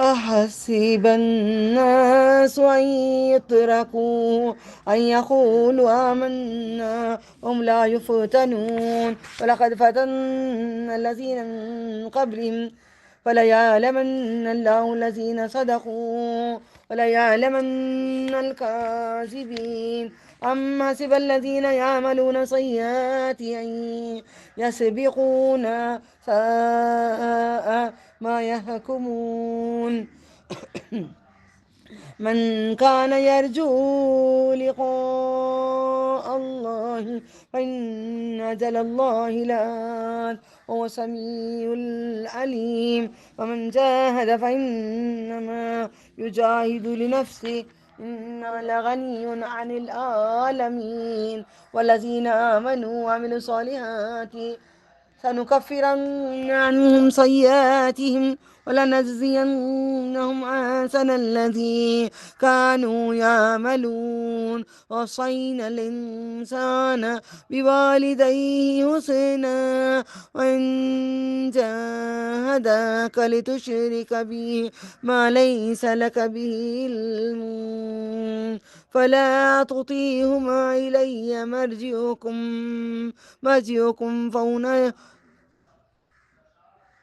أحسب الناس أن يتركوا أن يقولوا آمنا وهم لا يفتنون ولقد فتنا الذين من قبلهم فليعلمن الله الذين صدقوا وليعلمن الكاذبين أما حسب الذين يعملون سيئات أن يسبقونا ساء ما يحكمون من كان يرجو لقاء الله فإن أجل الله لآت وهو السميع العليم ومن جاهد فإنما يجاهد لنفسه إنه لغني عن العالمين والذين آمنوا وعملوا الصالحات سنكفرن عنهم سيئاتهم ولنجزينهم أحسن الذي كانوا يعملون وصينا الإنسان بوالديه حسنا وإن جاهداك لتشرك به ما ليس لك به علم فلا تطيعهما إلي مرجعكم فهنا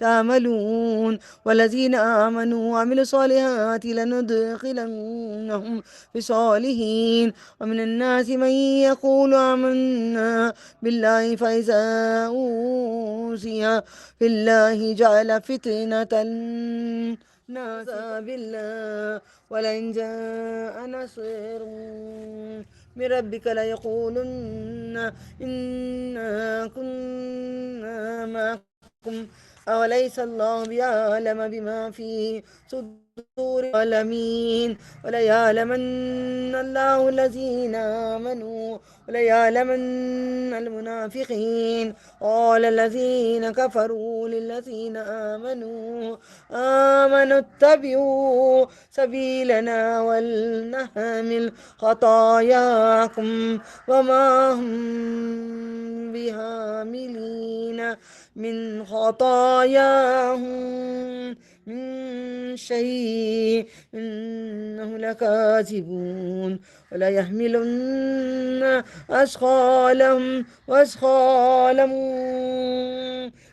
تعملون والذين آمنوا وعملوا الصالحات لندخلنهم في صالحين ومن الناس من يقول آمنا بالله فإذا أوذي في الله جعل فتنة الناس بالله ولئن جاء نصر من ربك ليقولن إنا كنا معكم أوليس الله بأعلم بما في صدور العالمين وليعلمن الله الذين آمنوا وليعلمن المنافقين قال الذين كفروا للذين آمنوا اتبعوا سبيلنا ولنحمل خطاياكم وما هم بحاملين من خطاياهم من شيء إنه لكاذبون ولا يحملن أثقالهم وأثقالهم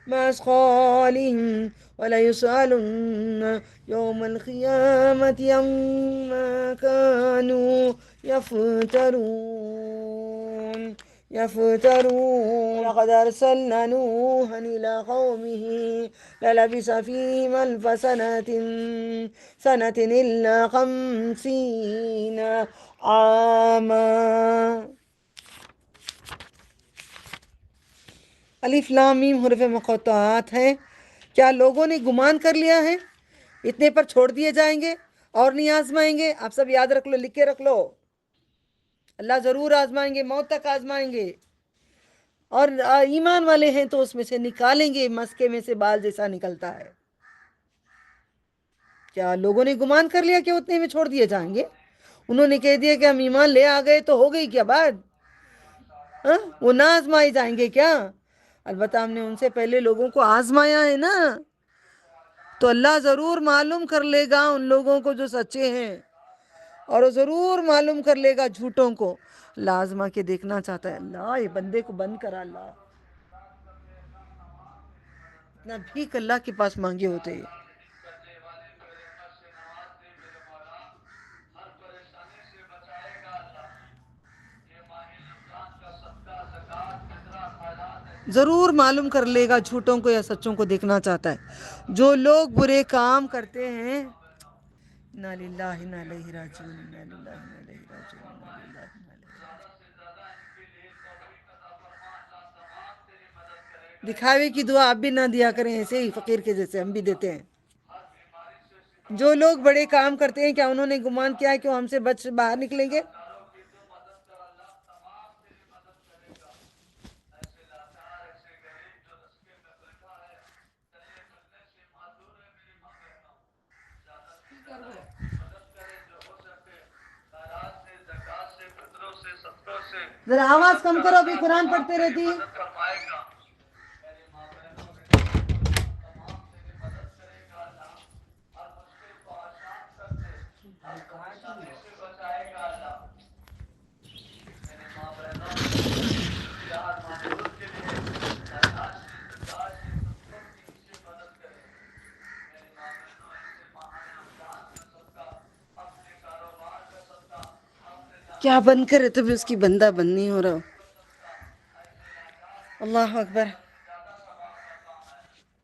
مع أثقالهم ولا يسألن يوم القيامة عما كانوا يفترون لقد أرسلنا نوحا إلى قومه للبث فيهم ألف سنة إلا 50 عاما. الف لام میم حروف مقطعات ہیں. کیا لوگوں نے گمان کر لیا ہے اتنے پر چھوڑ دیے جائیں گے اور نہیں آزمائیں گے؟ آپ سب یاد رکھ لو، لکھ کے رکھ لو. اللہ ضرور آزمائیں گے، موت تک آزمائیں گے. اور ایمان والے ہیں تو اس میں سے نکالیں گے، مسکے میں سے بال جیسا نکلتا ہے. کیا لوگوں نے گمان کر لیا کہ اتنے میں چھوڑ دیے جائیں گے؟ انہوں نے کہہ دیا کہ ہم ایمان لے آ گئے تو ہو گئی کیا بات؟ وہ نہ آزمائے جائیں گے کیا؟ البتہ ہم نے ان سے پہلے لوگوں کو آزمایا ہے نا، تو اللہ ضرور معلوم کر لے گا ان لوگوں کو جو سچے ہیں، اور وہ ضرور معلوم کر لے گا جھوٹوں کو. اللہ آزما کے دیکھنا چاہتا ہے. اللہ یہ بندے کو بند کرا. اللہ اتنا بھیک اللہ کے پاس مانگے ہوتے ہیں. ضرور معلوم کر لے گا جھوٹوں کو یا سچوں کو دیکھنا چاہتا ہے. جو لوگ برے کام کرتے ہیں، انا للہ انا الیہ راجعون، انا للہ انا الیہ راجعون، انا للہ انا الیہ راجعون. دکھاوے کی دعا آپ بھی نہ دیا کریں ایسے ہی فقیر کے جیسے ہم بھی دیتے ہیں. جو لوگ بڑے کام کرتے ہیں کیا انہوں نے گمان کیا ہے کہ وہ ہم سے بچ باہر نکلیں گے؟ ذرا آواز کم کرو، ابھی قرآن پڑھتے رہتی ہے. کیا بن کرے تو بھی اس کی بندہ بند نہیں ہو رہا. اللہ اکبر.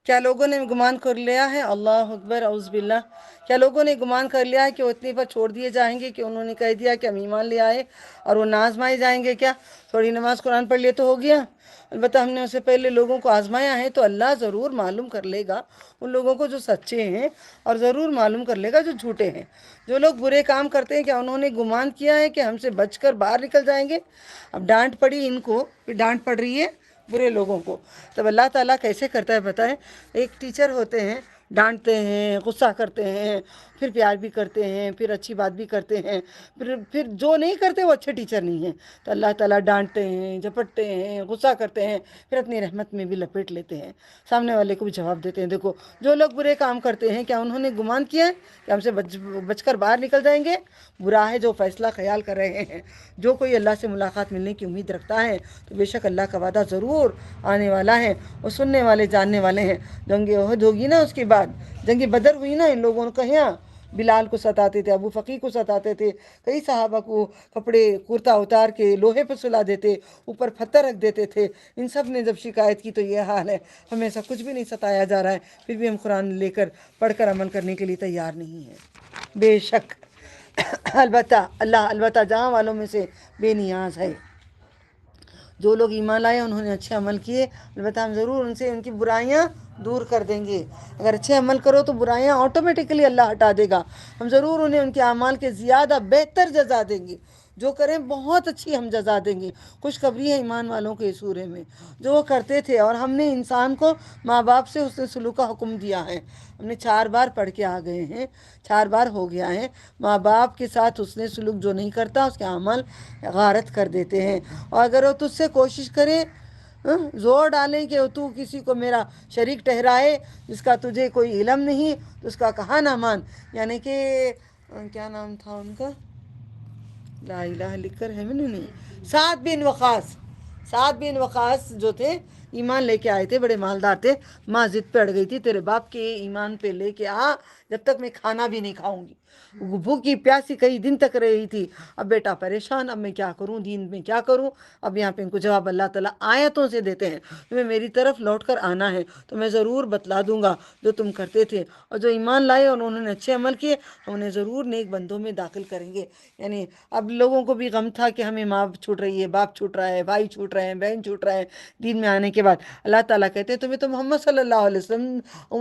کیا لوگوں نے گمان کر لیا ہے؟ اللہ اکبر، اعوذ باللہ. کیا لوگوں نے گمان کر لیا ہے کہ وہ اتنے پر چھوڑ دیے جائیں گے کہ انہوں نے کہہ دیا کہ ہم ایمان لے آئے اور وہ نہ آزمائے جائیں گے کیا؟ تھوڑی نماز قرآن پڑھ لیے تو ہو گیا؟ البتہ ہم نے اس سے پہلے لوگوں کو آزمایا ہے تو اللہ ضرور معلوم کر لے گا ان لوگوں کو جو سچے ہیں، اور ضرور معلوم کر لے گا جو جھوٹے ہیں. جو لوگ برے کام کرتے ہیں کیا انہوں نے گمان کیا ہے کہ ہم سے بچ کر باہر نکل جائیں گے؟ اب ڈانٹ پڑی ان کو، پھر ڈانٹ پڑ رہی ہے برے لوگوں کو. تب اللہ تعالیٰ کیسے کرتا ہے بتائیں؟ ایک ٹیچر ہوتے ہیں، ڈانٹتے ہیں، غصہ کرتے ہیں، پھر پیار بھی کرتے ہیں، پھر اچھی بات بھی کرتے ہیں، پھر جو نہیں کرتے وہ اچھے ٹیچر نہیں ہیں. تو اللہ تعالیٰ ڈانٹتے ہیں، جھپٹتے ہیں، غصہ کرتے ہیں، پھر اپنی رحمت میں بھی لپیٹ لیتے ہیں، سامنے والے کو بھی جواب دیتے ہیں. دیکھو جو لوگ برے کام کرتے ہیں کیا انہوں نے گمان کیا ہے کہ ہم سے بچ کر باہر نکل جائیں گے؟ برا ہے جو فیصلہ خیال کر رہے ہیں. جو کوئی اللہ سے ملاقات ملنے کی امید رکھتا ہے تو بے شک اللہ کا وعدہ ضرور آنے والا ہے. وہ سننے والے جاننے والے ہیں. جنگ احد ہوگی نا، اس کے بعد جنگ بدر ہوئی نا، ان لوگوں نے کہاں بلال کو ستاتے تھے، ابو فقی کو ستاتے تھے، کئی صحابہ کو کپڑے کرتا اتار کے لوہے پر سلا دیتے، اوپر پتھر رکھ دیتے تھے. ان سب نے جب شکایت کی تو یہ حال ہے. ہمیں ایسا کچھ بھی نہیں ستایا جا رہا ہے، پھر بھی ہم قرآن لے کر پڑھ کر عمل کرنے کے لیے تیار نہیں ہیں. بے شک البتہ اللہ جہاں والوں میں سے بے نیاز ہے. جو لوگ ایمان لائے انہوں نے اچھے عمل کیے، البتہ ہم ضرور ان سے ان کی برائیاں دور کر دیں گے۔ اگر اچھے عمل کرو تو برائیاں آٹومیٹکلی اللہ ہٹا دے گا، ہم ضرور انہیں ان کے اعمال کے زیادہ بہتر جزا دیں گے، جو کریں بہت اچھی ہم جزا دیں گے۔ خوشخبری ہے ایمان والوں کے سورے میں، جو وہ کرتے تھے۔ اور ہم نے انسان کو ماں باپ سے حسن سلوک کا حکم دیا ہے، ہم نے 4 بار پڑھ کے آ گئے ہیں، 4 بار ہو گیا ہے۔ ماں باپ کے ساتھ حسن سلوک جو نہیں کرتا اس کے عمل غارت کر دیتے ہیں۔ اور اگر وہ تجھ سے کوشش کرے، زور ڈالیں کہ تو کسی کو میرا شریک ٹھہرائے جس کا تجھے کوئی علم نہیں، تو اس کا کہا نہ مان۔ یعنی کہ کیا نام تھا ان کا، لا الہ لکھ کر ہے میں نے نہیں، سعد بن وقاص جو تھے ایمان لے کے آئے تھے، بڑے مالدار تھے۔ ماں ضد پہ اڑ گئی تھی، تیرے باپ کے ایمان پہ لے کے آ، جب تک میں کھانا بھی نہیں کھاؤں گی۔ بھوکی پیاسی کئی دن تک رہی تھی۔ اب بیٹا پریشان، اب میں کیا کروں، دین میں کیا کروں۔ اب یہاں پہ ان کو جواب اللہ تعالیٰ آیتوں سے دیتے ہیں، تمہیں میری طرف لوٹ کر آنا ہے تو میں ضرور بتلا دوں گا جو تم کرتے تھے، اور جو ایمان لائے اور انہوں نے اچھے عمل کیے ہم انہیں ضرور نیک بندوں میں داخل کریں گے۔ یعنی اب لوگوں کو بھی غم تھا کہ ہمیں ماں چھوٹ رہی ہے، باپ چھوٹ رہا ہے، بھائی چھوٹ رہے ہیں، بہن چھوٹ رہے ہیں دین میں آنے کے بعد۔ اللہ تعالیٰ کہتے ہیں تمہیں تو محمد صلی اللہ علیہ وسلم،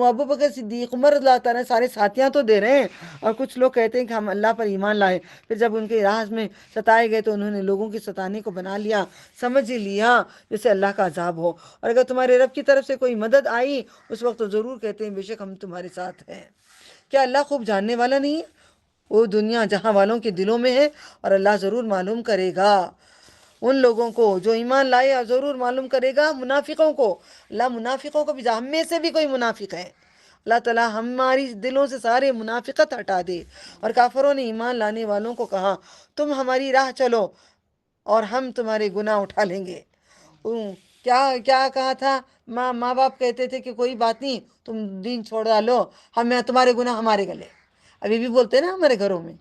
ابو بکر صدیق، عمر اللہ تعالیٰ سارے ساتھیاں تو دے رہے ہیں، اور کچھ لوگ کہتے ہیں کہ ہم اللہ پر ایمان لائے، پھر جب ان کے راہ میں ستائے گئے تو انہوں نے لوگوں کے ستانے کو بنا لیا، سمجھ لیا جیسے اللہ کا عذاب ہو۔ اور اگر تمہارے رب کی طرف سے کوئی مدد آئی اس وقت تو ضرور کہتے ہیں بے شک ہم تمہارے ساتھ ہیں۔ کیا اللہ خوب جاننے والا نہیں ہے؟ وہ دنیا جہاں والوں کے دلوں میں ہے، اور اللہ ضرور معلوم کرے گا ان لوگوں کو جو ایمان لائے، اور ضرور معلوم کرے گا منافقوں کو۔ اللہ منافقوں کو بھی، ہم میں سے بھی کوئی منافق ہے، اللہ تعالیٰ ہماری دلوں سے سارے منافقت ہٹا دے۔ اور کافروں نے ایمان لانے والوں کو کہا تم ہماری راہ چلو اور ہم تمہارے گناہ اٹھا لیں گے۔ کیا کیا کہا تھا؟ ماں باپ کہتے تھے کہ کوئی بات نہیں، تم دین چھوڑ ڈالو، تمہارے گناہ ہمارے گلے۔ ابھی بھی بولتے ہیں نا ہمارے گھروں میں،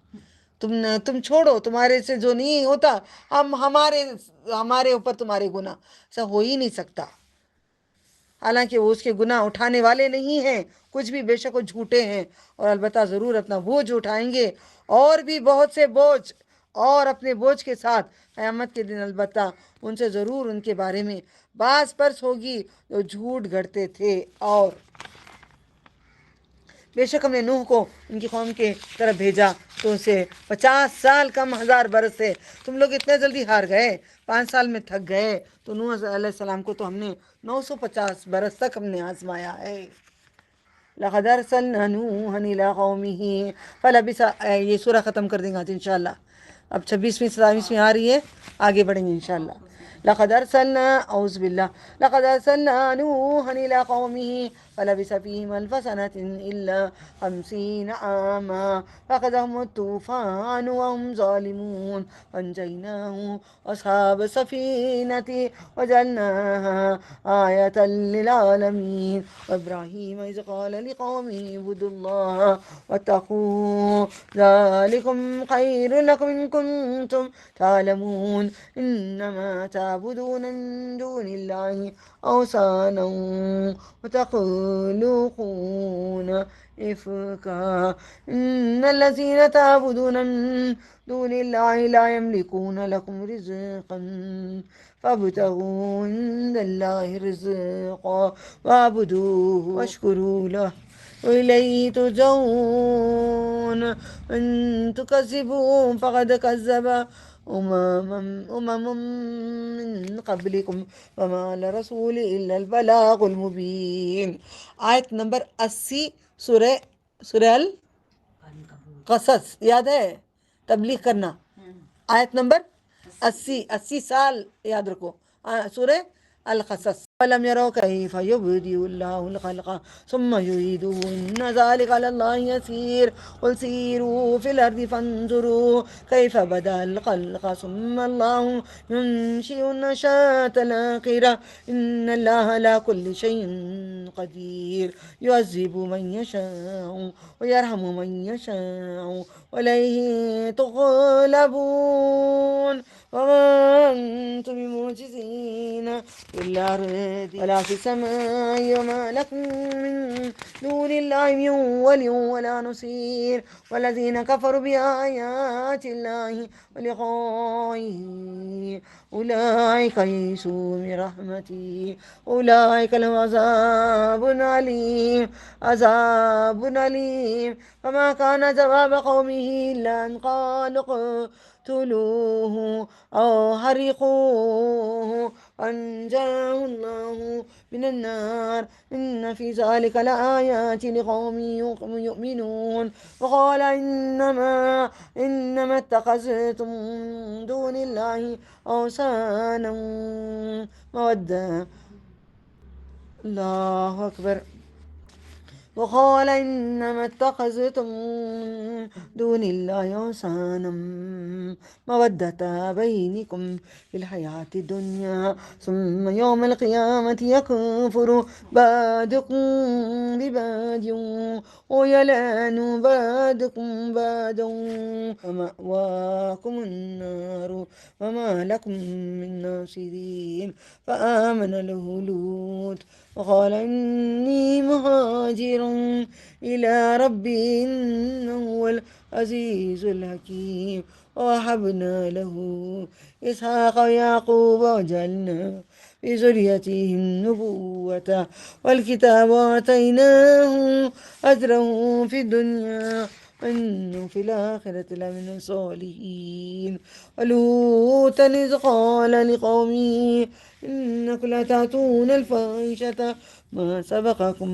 تم چھوڑو، تمہارے سے جو نہیں ہوتا ہمارے اوپر تمہارے گناہ، ایسا ہو ہی نہیں سکتا۔ حالانکہ وہ اس کے گناہ اٹھانے والے نہیں ہیں کچھ بھی، بے شک وہ جھوٹے ہیں، اور البتہ ضرور اپنا بوجھ اٹھائیں گے، اور بھی بہت سے بوجھ، اور اپنے بوجھ کے ساتھ قیامت کے دن البتہ ان سے ضرور ان کے بارے میں باز پرس ہوگی جو جھوٹ گڑتے تھے۔ اور بے شک ہم نے نوح کو ان کی قوم کے طرف بھیجا تو اسے 50 سال کم 1000 برس سے، تم لوگ اتنے جلدی ہار گئے، 5 سال میں تھک گئے، تو نوح علیہ السلام کو تو ہم نے 950 برس تک ہم نے آزمایا ہے۔ لقد ارسلنا نوحا الى قومه فلبث، یہ سورہ ختم کر دیں گے آج انشاءاللہ، اب 26ویں 27ویں آ رہی ہے، آگے بڑھیں گے انشاءاللہ۔ لقد ارسلنا، اعوذ باللہ، لقد ارسلنا نوحا الى قومه فلبث فيهم 1000 سنة إلا 50 عاما فأخذهم الطوفان وهم ظالمون فأنجيناه وأصحاب السفينة وجعلناها آية للعالمين وإبراهيم إذ قال لقومه اعبدوا الله واتقوه ذلكم خير لكم إن كنتم تعلمون إنما تعبدون من دون الله أوثانا وتخلقون إفكا إن الذين تعبدون من دون الله لا يملكون لكم رزقا فابتغوا عند الله رزقا واعبدوه واشكروا له وإليه ترجعون إن تكذبوا فقد كذب أمم من قبلكم وما على الرسول إلا البلاغ المبين۔ آیت نمبر 80 سورہ القصص، یاد ہے؟ تبلیغ کرنا، آیت نمبر 80 سال یاد رکھو، سورہ القصص۔ وَلَمْ يَرَوْا كَيْفَ يُبْدِئُ اللَّهُ الْخَلْقَ ثُمَّ يُعِيدُهُ إِنَّ ذَلِكَ عَلَى اللَّهِ يَسِيرٌ قُلْ سِيرُوا فِي الْأَرْضِ فَانظُرُوا كَيْفَ بَدَأَ الْخَلْقَ ثُمَّ اللَّهُ يُنشِئُ النَّشْأَةَ الْآخِرَةَ إِنَّ اللَّهَ عَلَى كُلِّ شَيْءٍ قَدِيرٌ يُعَذِّبُ مَن يَشَاءُ وَيَرْحَمُ مَن يَشَاءُ وَإِلَيْهِ تُقْلَبُونَ۔ وما أنتم بمعجزين في الأرض ولا في السماء وما لكم من دون الله من ولي ولا نصير والذين كفروا بآيات الله ولقائه أولئك يئسوا من رحمتي أولئك لهم عذاب أليم فما كان جواب قومه إلا أن قالوا اقتلوه أو حرقوه أنجاه الله من النار إن في ذلك لآيات لقوم يؤمنون وقال إنما اتخذتم من دون الله أوثانا مودة الله أكبر وقال إنما اتخذتم من دون الله أوثانا مودة بينكم في الحياة الدنيا ثم يوم القيامة يكفر بعضكم ببعض ويلعن بعضكم بعضا ومأواكم النار وما لكم من ناصرين فآمن له لوط وقال إني مهاجر إلى ربي إنه هو العزيز الحكيم ووهبنا له إسحاق ويعقوب وجعلنا في ذريته النبوة والكتاب وآتيناه أجره في الدنيا وإنه في الآخرة لمن الصالحين ولوطا إذ قال لقومه إنكم لتأتون الفاحشة ما سبقكم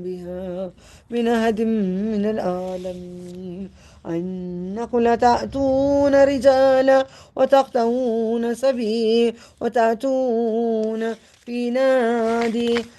بها من أحد من العالمين أنكم لتأتون رجالا وتقطعون سبيل وتأتون في ناديكم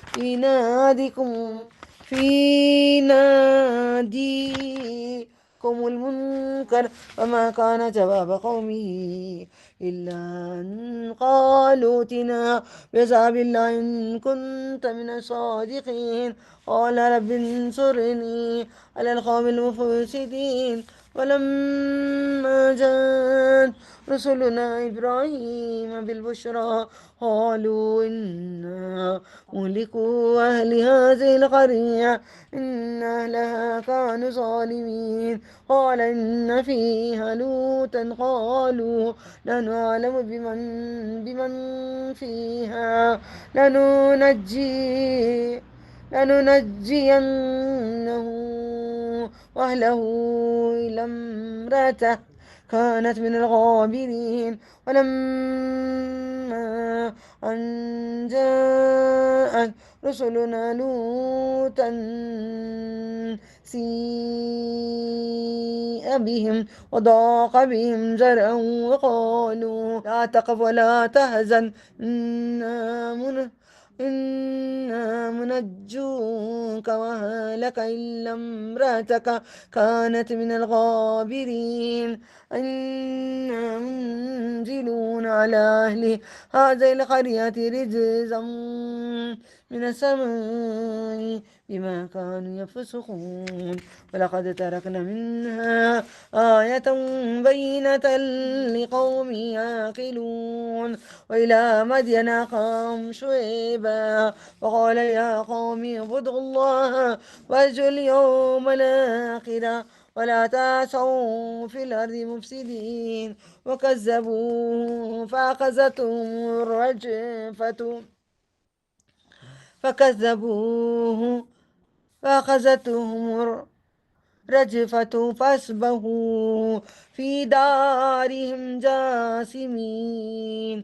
المنكر وما كان جواب قومه إلا أن قالوا ائتنا بعذاب الله إن كنت من الصادقين قال رب انصرني على القوم المفسدين ولما جاءت رسلنا إبراهيم بالبشرى قالوا إنا مهلكوا أهل هذه القرية إن أهلها كانوا ظالمين قال إن فيها لوطا قالوا نحن أعلم بمن فيها لننجينه وأهله إلا امرأته كانت من الغابرين ولما أن جاءت رسلنا لوطا سيء بهم وضاق بهم ذرعا وقالوا لا تخف ولا تحزن إنا منجوك وأهلك إلا امرأتك كانت من الغابرين إنا منزلون على أهل هذه القرية رجزا من السماء بما كانوا يفسقون ولقد تركنا منها آية بينة لقوم يعقلون وإلى مدين أخاهم شعيبا وقال يا قوم اعبدوا الله وارجوا اليوم الآخر ولا تعثوا في الأرض مفسدين وكذبوه فأخذتهم الرجفة فأصبحوا في دارهم جاثمين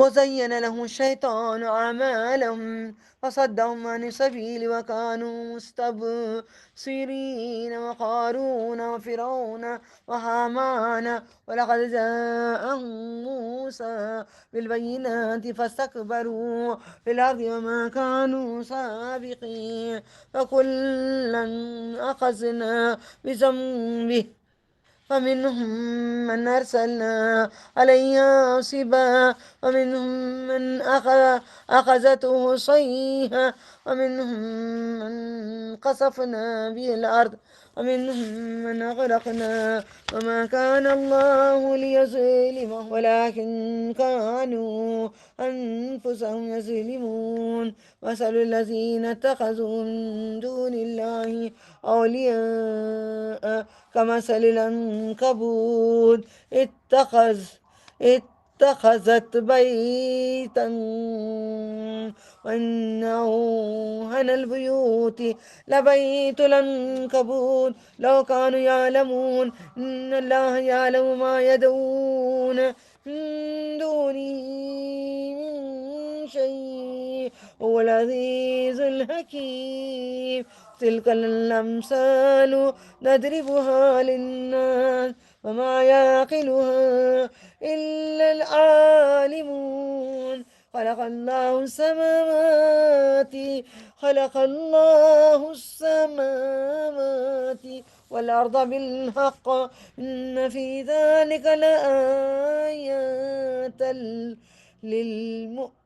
وزين لهم الشيطان أعمالهم فصدهم عن السبيل وكانوا مستبصرين وقارون وفرعون وهامان ولقد جاءهم موسى بالبينات فاستكبروا في الأرض وما كانوا سابقين فكلا أخذنا بذنبه فمنهم من أرسلنا عليها حاصبا ومنهم من أخذته صيحة ومنهم من خسفنا به الأرض ومنهم من أغرقنا وما كان الله ليظلمهم ولكن كانوا أنفسهم يظلمون مثل الذين اتخذوا من دون الله أولياء كمثل العنكبوت اتخذت بيتا وإن أوهن البيوت لبيت العنكبوت لو كانوا يعلمون إن الله يعلم ما يدعون من دونه من شيء هو العزيز الحكيم تلك الأمثال نضربها للناس وما يعقلها إلا العالمون خلق الله السماوات والأرض بالحق إن في ذلك لآيات للمؤمنين.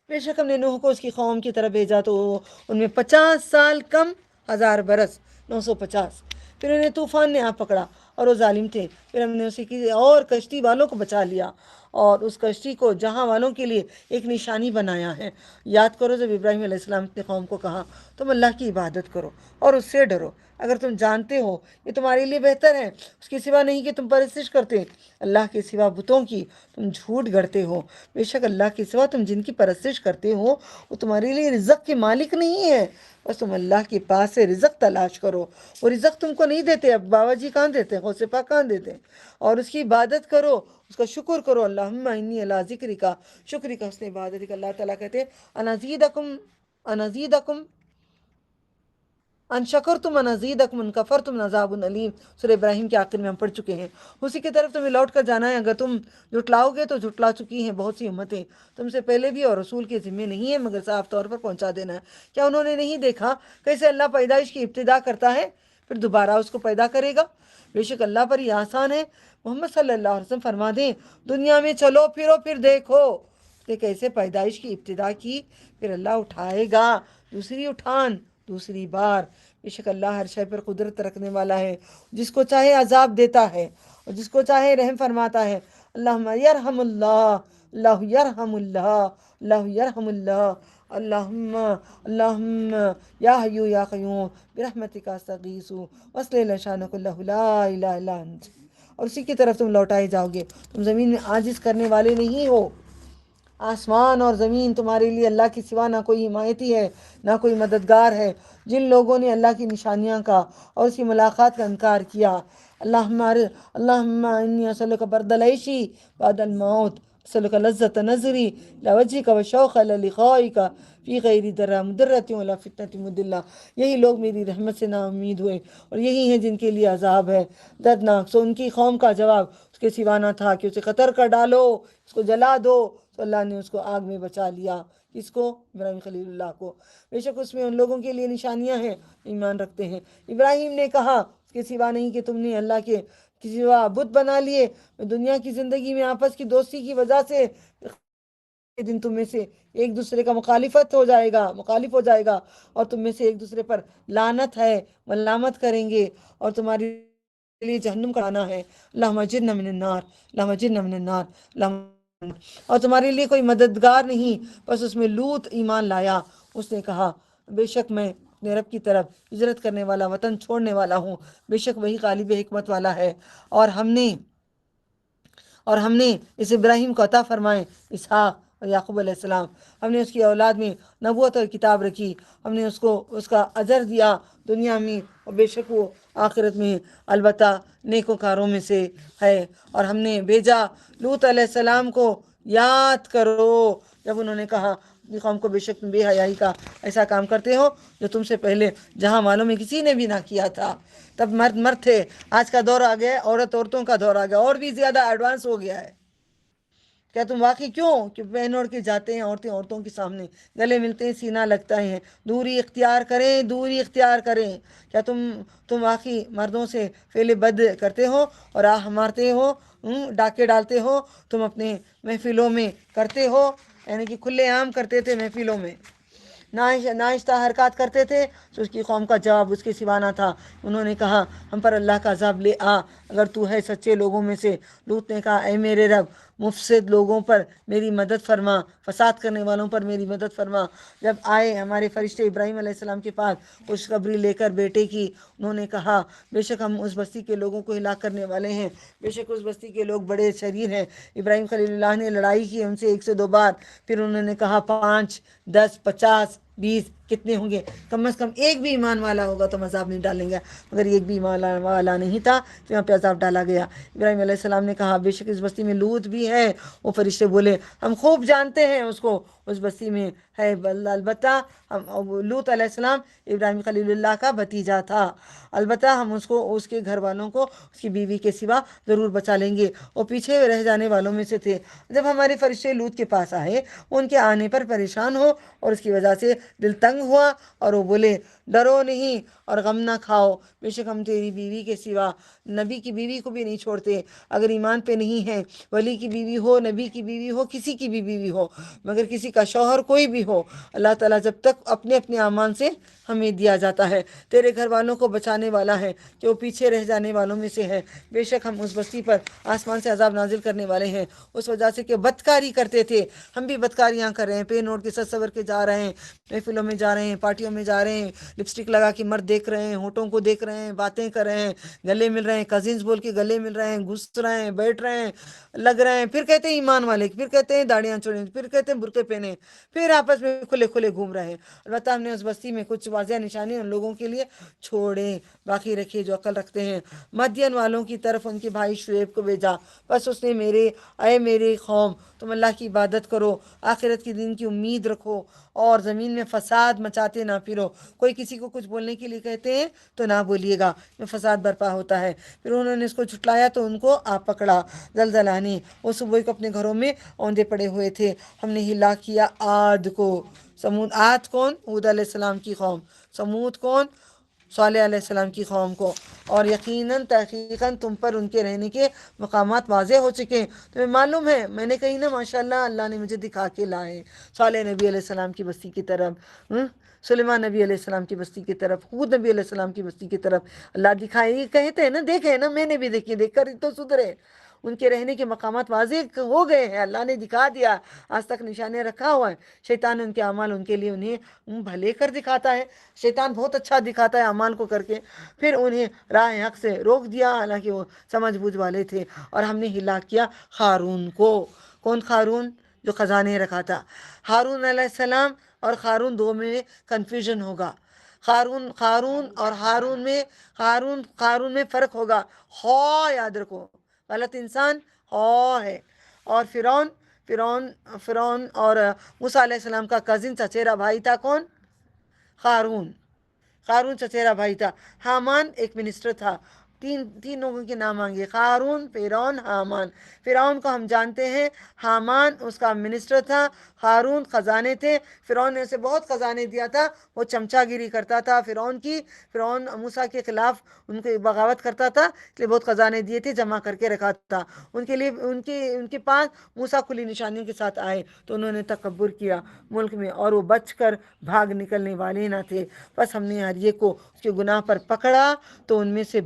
بے شک ہم نے نوح کو اس کی قوم کی طرف بھیجا تو ان میں 50 سال کم 1000 برس 950. پھر انہیں طوفان نے آ پکڑا اور وہ ظالم تھے. پھر ہم نے اسی کی اور کشتی والوں کو بچا لیا اور اس کشتی کو جہاں والوں کے لیے ایک نشانی بنایا ہے. یاد کرو جب ابراہیم علیہ السلام اپنی قوم کو کہا تم اللہ کی عبادت کرو اور اس سے ڈرو اگر تم جانتے ہو یہ تمہارے لیے بہتر ہے اس کے سوا نہیں کہ تم پرستش کرتے اللہ کے سوا بتوں کی تم جھوٹ گڑتے ہو. بے شک اللہ کے سوا تم جن کی پرستش کرتے ہو وہ تمہارے لیے رزق کے مالک نہیں ہے بس تم اللہ کے پاس سے رزق تلاش کرو. وہ رزق تم کو نہیں دیتے. اب بابا جی کہاں دیتے ہیں غوث پاک کہاں دیتے ہیں. اور اس کی عبادت کرو اس کا شکر کرو. اللہم انی علی ذکری کا شکری کا حسن عبادت کا. اللہ تعالیٰ کہتے ہیں انزیدکم ان شکرتم ان ازیدکم ان کفرتم عذاب علیم. سورہ ابراہیم کے آخر میں ہم پڑھ چکے ہیں. اسی کی طرف تمہیں لوٹ کر جانا ہے. اگر تم جھٹلاؤ گے تو جھٹلا چکی ہیں بہت سی امتیں تم سے پہلے بھی اور رسول کے ذمہ نہیں ہے مگر صاف طور پر پہنچا دینا ہے. کیا انہوں نے نہیں دیکھا کیسے اللہ پیدائش کی ابتدا کرتا ہے پھر دوبارہ اس کو پیدا کرے گا. بے شک اللہ پر یہ آسان ہے. محمد صلی اللہ علیہ وسلم فرما دیں دنیا میں چلو پھرو پھر دیکھو کہ کیسے پیدائش کی ابتدا کی پھر اللہ اٹھائے گا دوسری اٹھان دوسری بار. بے شک اللہ ہر شے پر قدرت رکھنے والا ہے. جس کو چاہے عذاب دیتا ہے اور جس کو چاہے رحم فرماتا ہے. اللہم یرحم اللہ اللہ یرحم اللہ اللہ یرحم اللہ اللہم یا حیو یا قیوم برحمتک استغیث واصلح لنا شأننا کلہ لا الہ الا انت. اور اسی کی طرف تم لوٹائے جاؤ گے. تم زمین میں عاجز کرنے والے نہیں ہو. آسمان اور زمین تمہارے لیے اللہ کے سوا نہ کوئی حمایتی ہے نہ کوئی مددگار ہے. جن لوگوں نے اللہ کی نشانیاں کا اور اس کی ملاقات کا انکار کیا. اللہم انی اسألک برد العیشی بعد الموت اسألک لذت نظری لوجہک وشوق للقائک فی غیر ضرہ مضرۃ ولا فتنۃ مضلہ. یہی لوگ میری رحمت سے نا امید ہوئے اور یہی ہیں جن کے لیے عذاب ہے دردناک. سو ان کی قوم کا جواب اس کے سوا نہ تھا کہ اسے قطر کر ڈالو اس کو جلا دو. تو اللہ نے اس کو آگ میں بچا لیا. اس کو ابراہیم خلیل اللہ کو. بے شک اس میں ان لوگوں کے لیے نشانیاں ہیں ایمان رکھتے ہیں. ابراہیم نے کہا اس کے سوا نہیں کہ تم نے اللہ کے سوا بت بنا لیے. دنیا کی زندگی میں آپس کی دوستی کی وجہ سے دن تم میں سے ایک دوسرے کا مخالف ہو جائے گا اور تم میں سے ایک دوسرے پر لعنت ہے ملامت کریں گے اور تمہارے لیے جہنم کا آنا ہے. اللہم اجرنا من النار اللہم اجرنا من النار اور تمہارے لیے کوئی مددگار نہیں. بس اس میں لوط ایمان لایا. اس نے کہا بے شک میں اپنے رب کی طرف ہجرت کرنے والا وطن چھوڑنے والا ہوں. بے شک وہی غالب حکمت والا ہے. اور ہم نے اس ابراہیم کو عطا فرمائے اسحاق اور یعقوب علیہ السلام. ہم نے اس کی اولاد میں نبوت اور کتاب رکھی. ہم نے اس کو اس کا اجر دیا دنیا میں اور بے شک وہ آخرت میں البتہ نیکوکاروں میں سے ہے. اور ہم نے بھیجا لوط علیہ السلام کو. یاد کرو جب انہوں نے کہا اپنی قوم کو بے شک تم بے حیائی کا ایسا کام کرتے ہو جو تم سے پہلے جہاں والوں میں کسی نے بھی نہ کیا تھا. تب مرد تھے. آج کا دور آ گیا ہے عورتوں کا دور آ گیا اور بھی زیادہ ایڈوانس ہو گیا ہے. کیا تم واقعی کیوں کہ پہن اوڑھ کے جاتے ہیں عورتیں عورتوں کے سامنے، گلے ملتے ہیں، سینہ لگتا ہے، دوری اختیار کریں، دوری اختیار کریں. کیا تم واقعی مردوں سے فعل بد کرتے ہو اور آہ مارتے ہو، ڈاکے ڈالتے ہو، تم اپنے محفلوں میں کرتے ہو، یعنی کہ کھلے عام کرتے تھے محفلوں میں، ناشتہ حرکات کرتے تھے. تو اس کی قوم کا جواب اس کے سوا نہ تھا. انہوں نے کہا ہم پر اللہ کا عذاب لے آ اگر تو ہے سچے لوگوں میں سے. لوط نے کہا اے میرے رب مفسد لوگوں پر میری مدد فرما، فساد کرنے والوں پر میری مدد فرما. جب آئے ہمارے فرشتے ابراہیم علیہ السلام کے پاس خوشخبری لے کر بیٹے کی، انہوں نے کہا بے شک ہم اس بستی کے لوگوں کو ہلاک کرنے والے ہیں، بے شک اس بستی کے لوگ بڑے شریر ہیں. ابراہیم خلیل اللہ نے لڑائی کی ان سے 1 سے 2 بار. پھر انہوں نے کہا 5 10 50 20 کتنے ہوں گے، کم از کم ایک بھی ایمان والا ہوگا تو ہم عذاب نہیں ڈالیں گے. مگر ایک بھی ایمان والا نہیں تھا تو یہاں پہ عذاب ڈالا گیا. ابراہیم علیہ السلام نے کہا بے شک اس بستی میں لوط بھی ہے. وہ فرشتے بولے ہم خوب جانتے ہیں اس کو، اس بستی میں ہے، البتہ لوط علیہ السلام ابراہیم خلیل اللہ کا بھتیجا تھا، البتہ ہم اس کو، اس کے گھر والوں کو، اس کی بیوی کے سوا ضرور بچا لیں گے. وہ پیچھے رہ جانے والوں میں سے تھے. جب ہمارے فرشتے لوط کے پاس آئے ان کے آنے پر پریشان ہو اور اس کی وجہ سے دل تنگ ہوا، اور وہ بولے ڈرو نہیں اور غم نہ کھاؤ، بے شک ہم تیری بیوی کے سوا نبی کی بیوی کو بھی نہیں چھوڑتے اگر ایمان پہ نہیں ہے. ولی کی بیوی ہو، نبی کی بیوی ہو، کسی کی بھی بیوی ہو، مگر کسی کا شوہر کوئی بھی ہو، اللہ تعالیٰ جب تک اپنے اپنے اعمال سے ہمیں دیا جاتا ہے، تیرے گھر والوں کو بچانے والا ہے کہ وہ پیچھے رہ جانے والوں میں سے ہے. بے شک ہم اس بستی پر آسمان سے عذاب نازل کرنے والے ہیں اس وجہ سے کہ بدکاری کرتے تھے. ہم بھی بدکاریاں کر رہے ہیں، پے نوٹ کے ساتھ سور کے جا رہے ہیں، محفلوں میں جا رہے ہیں، پارٹیوں میں جا رہے ہیں، لپسٹک لگا کے مرد دیکھ رہے ہیں، ہونٹوں کو دیکھ رہے ہیں، باتیں کر رہے ہیں، گلے مل رہے ہیں، کزنز بول کے گلے مل رہے ہیں، گھس رہے ہیں، بیٹھ رہے ہیں، لگ رہے ہیں، پھر کہتے ہیں ایمان والے، پھر کہتے ہیں داڑیاں چھوڑیں، پھر کہتے ہیں برقعے پہنے، پھر آپس میں کھلے کھلے گھوم رہے ہیں. البتہ ہم نے اس بستی میں کچھ واضح نشانی ان لوگوں کے لیے چھوڑے، باقی رکھے جو عقل رکھتے ہیں. مدین والوں کی طرف ان کے بھائی شعیب کو بھیجا، بس اس نے اے میرے قوم تم اللہ کی عبادت کرو، آخرت کے دن کی امید رکھو اور زمین میں فساد مچاتے نہ پھرو. کوئی کسی کو کچھ بولنے کے لیے کہتے ہیں تو نہ بولیے گا، میں فساد برپا ہوتا ہے. پھر انہوں نے اس کو جھٹلایا تو ان کو آ پکڑا زلزلہ نے. وہ صبح کو اپنے گھروں میں اوندے پڑے ہوئے تھے. ہم نے ہلاک کیا عاد کو. عاد کون؟ ہود علیہ السلام کی قوم. سمود کون؟ صالح علیہ السلام کی قوم کو. اور یقیناً تحقیقاً تم پر ان کے رہنے کے مقامات واضح ہو چکے ہیں. تمہیں معلوم ہے میں نے کہی نا ماشاءاللہ اللہ نے مجھے دکھا کے لائے. صالح نبی علیہ السلام کی بستی کی طرف، سلیمان نبی علیہ السلام کی بستی کی طرف، ہود نبی علیہ السلام کی بستی کی طرف اللہ دکھائے. یہ کہتے ہیں نا، دیکھے نا، میں نے بھی دیکھی، دیکھ کر تو سدھرے. ان کے رہنے کے مقامات واضح ہو گئے ہیں، اللہ نے دکھا دیا. آج تک نشانے رکھا ہوا ہے. شیطان ان کے اعمال ان کے لیے انہیں بھلے کر دکھاتا ہے. شیطان بہت اچھا دکھاتا ہے اعمال کو کر کے، پھر انہیں راہ حق سے روک دیا، حالانکہ وہ سمجھ بوجھ والے تھے. اور ہم نے ہلاک کیا قارون کو. کون قارون؟ جو خزانے رکھا تھا. ہارون علیہ السلام اور قارون دو میں کنفیوژن ہوگا. قارون اور قارون میں فرق ہوگا. یاد رکھو، غلط انسان ہے. اور فرعون اور موسیٰ علیہ السلام کا کزن چچیرا بھائی تھا. کون؟ قارون چچیرا بھائی تھا. حامان ایک منسٹر تھا. تین لوگوں کے نام آئیں گے: قارون، فرعون، حامان. فرعون کو ہم جانتے ہیں، حامان اس کا منسٹر تھا، قارون خزانے تھے. فرعون نے اسے بہت خزانے دیا تھا، وہ چمچا گیری کرتا تھا فرعون موسیٰ کے خلاف ان کو بغاوت کرتا تھا، اس لیے بہت خزانے دیے تھے، جمع کر کے رکھا تھا ان کے لیے. ان کے پاس موسیٰ کھلی نشانیوں کے ساتھ آئے تو انہوں نے تکبر کیا ملک میں، اور وہ بچ کر بھاگ نکلنے والے نہ تھے. بس ہم نے ہر ایک کو اس کے گناہ پر پکڑا. تو ان میں سے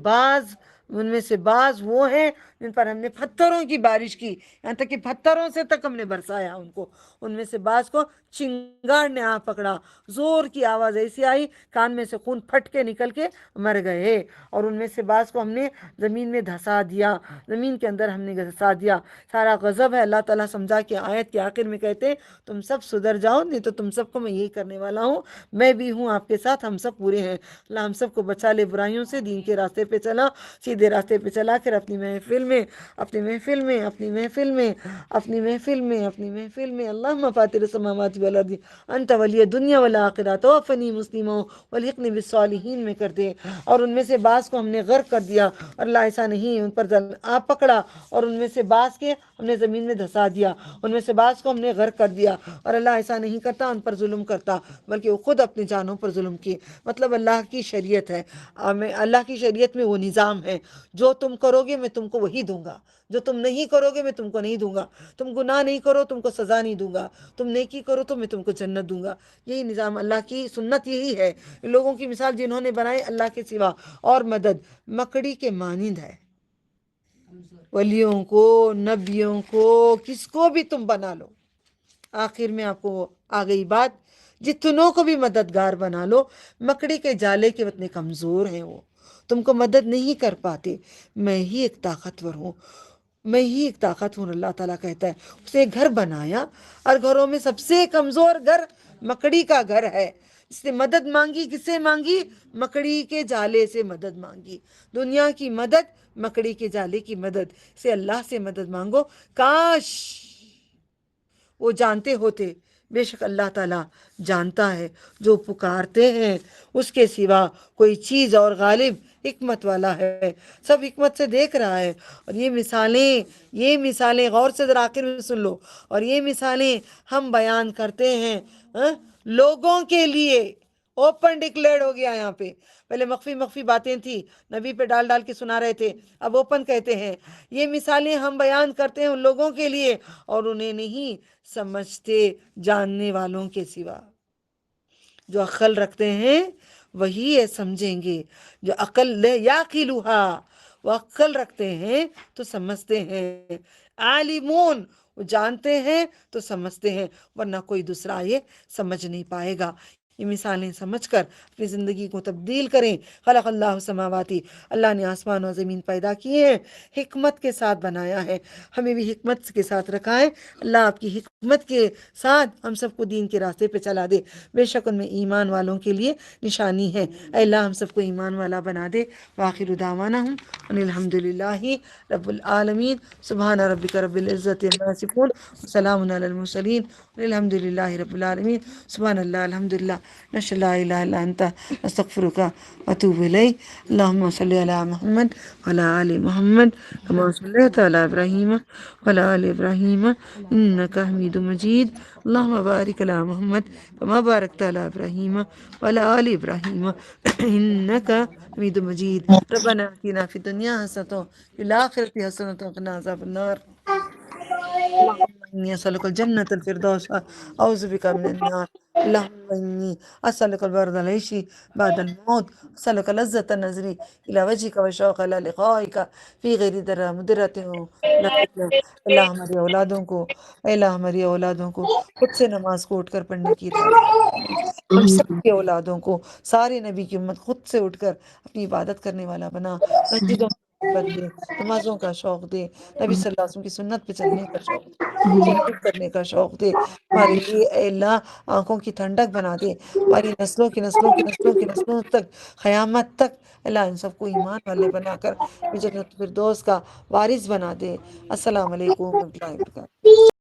بعض وہ ہیں جن پر ہم نے پتھروں کی بارش کی، یہاں تک کہ پتھروں سے تک ہم نے برسایا ان کو. ان میں سے بعض کو چنگاڑ نے آ پکڑا، زور کی آواز ایسی آئی کان میں سے خون پھٹ کے نکل کے مر گئے. اور ان میں سے بعض کو ہم نے زمین میں دھسا دیا، زمین کے اندر ہم نے دھسا دیا. سارا غضب ہے. اللہ تعالیٰ سمجھا کہ آیت کے آخر میں کہتے ہیں تم سب سدھر جاؤ، نہیں تو تم سب کو میں یہی کرنے والا ہوں. میں بھی ہوں آپ کے ساتھ، ہم سب پورے ہیں. اللہ ہم سب کو بچا لے برائیوں سے، دین کے راستے پہ چلا، سیدھے راستے پہ چلا کر اپنی محفل میں اللہم فاطر السماوات والارض انت ولی دنیا والآخرہ توفنی مسلما والحقنی بالصالحین میں کر دے. اور ان میں سے بعض کو ہم نے غرق کر دیا، اور اللہ ایسا نہیں، ان پر آپ پکڑا. اور ان میں سے بعض کے ہم نے زمین میں دھسا دیا، ان میں سے بعض کو ہم نے غرق کر دیا، اور اللہ ایسا نہیں کرتا، ان پر ظلم کرتا، بلکہ وہ خود اپنی جانوں پر ظلم کیے۔ مطلب اللہ کی شریعت ہے، اللہ کی شریعت میں وہ نظام ہے، جو تم کرو گے میں تم کو وہی دوں گا، جو تم نہیں کرو گے میں تم کو نہیں دوں گا، تم گناہ نہیں کرو تم کو سزا نہیں دوں گا، تم نیکی کرو تو میں تم کو جنت دوں گا۔ یہی نظام اللہ کی سنت یہی ہے۔ لوگوں کی مثال جنہوں نے بنائی اللہ کے سوا اور مدد مکڑی کے مانند ہے۔ ولیوں کو، نبیوں کو، کس کو بھی تم بنا لو، آخر میں آپ کو آ گئی بات، جتنوں کو بھی مددگار بنا لو، مکڑی کے جالے کے اتنے کمزور ہیں، وہ تم کو مدد نہیں کر پاتے۔ میں ہی ایک طاقتور ہوں، میں ہی ایک طاقتور، اللہ تعالیٰ کہتا ہے۔ اس نے گھر بنایا، اور گھروں میں سب سے کمزور گھر مکڑی کا گھر ہے۔ اس نے مدد مانگی، کس سے مانگی؟ مکڑی کے جالے سے مدد مانگی۔ دنیا کی مدد، مکڑی کے جالے کی مدد سے اللہ سے مدد مانگو۔ کاش وہ جانتے ہوتے، بے شک اللہ تعالیٰ جانتا ہے، جو پکارتے ہیں اس کے سوا کوئی چیز اور غالب حکمت والا ہے، سب حکمت سے دیکھ رہا ہے۔ اور یہ مثالیں غور سے ذرا آخر میں سن لو، اور یہ مثالیں ہم بیان کرتے ہیں لوگوں کے لیے۔ اوپن ڈکلیئرڈ ہو گیا یہاں پہ، پہلے مخفی باتیں تھی، نبی پہ ڈال ڈال کے سنا رہے تھے، اب اوپن کہتے ہیں یہ مثالیں ہم بیان کرتے ہیں ان لوگوں کے لیے، اور انہیں نہیں سمجھتے جاننے والوں کے سوا۔ جو عقل رکھتے ہیں وہی ہے سمجھیں گے، جو عقل یعقلوہا، وہ عقل رکھتے ہیں تو سمجھتے ہیں، عالمون، وہ جانتے ہیں تو سمجھتے ہیں، ورنہ کوئی دوسرا یہ سمجھ نہیں پائے گا۔ یہ مثالیں سمجھ کر اپنی زندگی کو تبدیل کریں۔ خلق اللہ السماواتی، اللہ نے آسمان و زمین پیدا کیے ہیں، حکمت کے ساتھ بنایا ہے، ہمیں بھی حکمت کے ساتھ رکھا ہے۔ اللہ آپ کی حکمت کے ساتھ ہم سب کو دین کے راستے پہ چلا دے، بے شک ان میں ایمان والوں کے لیے نشانی ہے۔ اے اللہ ہم سب کو ایمان والا بنا دے۔ وآخر دعوانا ان الحمد للہ رب العالمین۔ سبحان ربک رب العزت عما یصفون، وسلام علی المرسلین، الحمد للہ رب العالمین۔ سبحان اللہ، الحمد للہ، نشهد لا الہ الا انت، نستغفرک واتوب الیک۔ اللہم صلی علی محمد وعلی آل محمد کما صلیت علی ابراہیم وعلی آل ابراہیم انک حمید مجید۔ اللہم بارک علی محمد کما بارکت علی ابراہیم وعلی آل ابراہیم انک حمید مجید۔ ربنا آتنا فی الدنیا حسنۃ وفی الآخرۃ حسنۃ وقنا عذاب النار۔ اللهم إني أسألك الجنة الفردوس، أعوذ بك من النار۔ اللهم إني أسألك البرد العيش بعد الموت، أسألك لذة النظر إلى وجهك وشوق إلى لقائك في غير ضر مضرة ولا فتنة۔ اللہ ہماری اولادوں کو، اے اللہ ہماری اولادوں کو خود سے نماز کو اٹھ کر پڑھنے کی ہم سب کی اولادوں کو، سارے نبی کی امت خود سے اٹھ کر اپنی عبادت کرنے والا بنا، مسجدوں بدلے، نمازوں کا شوق دے، نبی صلی اللہ علیہ وسلم کی سنت پہ چلنے کا شوق دے، تحقیق کرنے کا شوق دے ہمارے لیے۔ اے اللہ آنکھوں کی ٹھنڈک بنا دے، ہماری نسلوں کی نسلوں کی نسلوں کی نسلوں تک، قیامت تک اللہ ان سب کو ایمان والے بنا کر جنت الفردوس کا وارث بنا دے۔ السلام علیکم ورحمۃ اللہ وبرکاتہ۔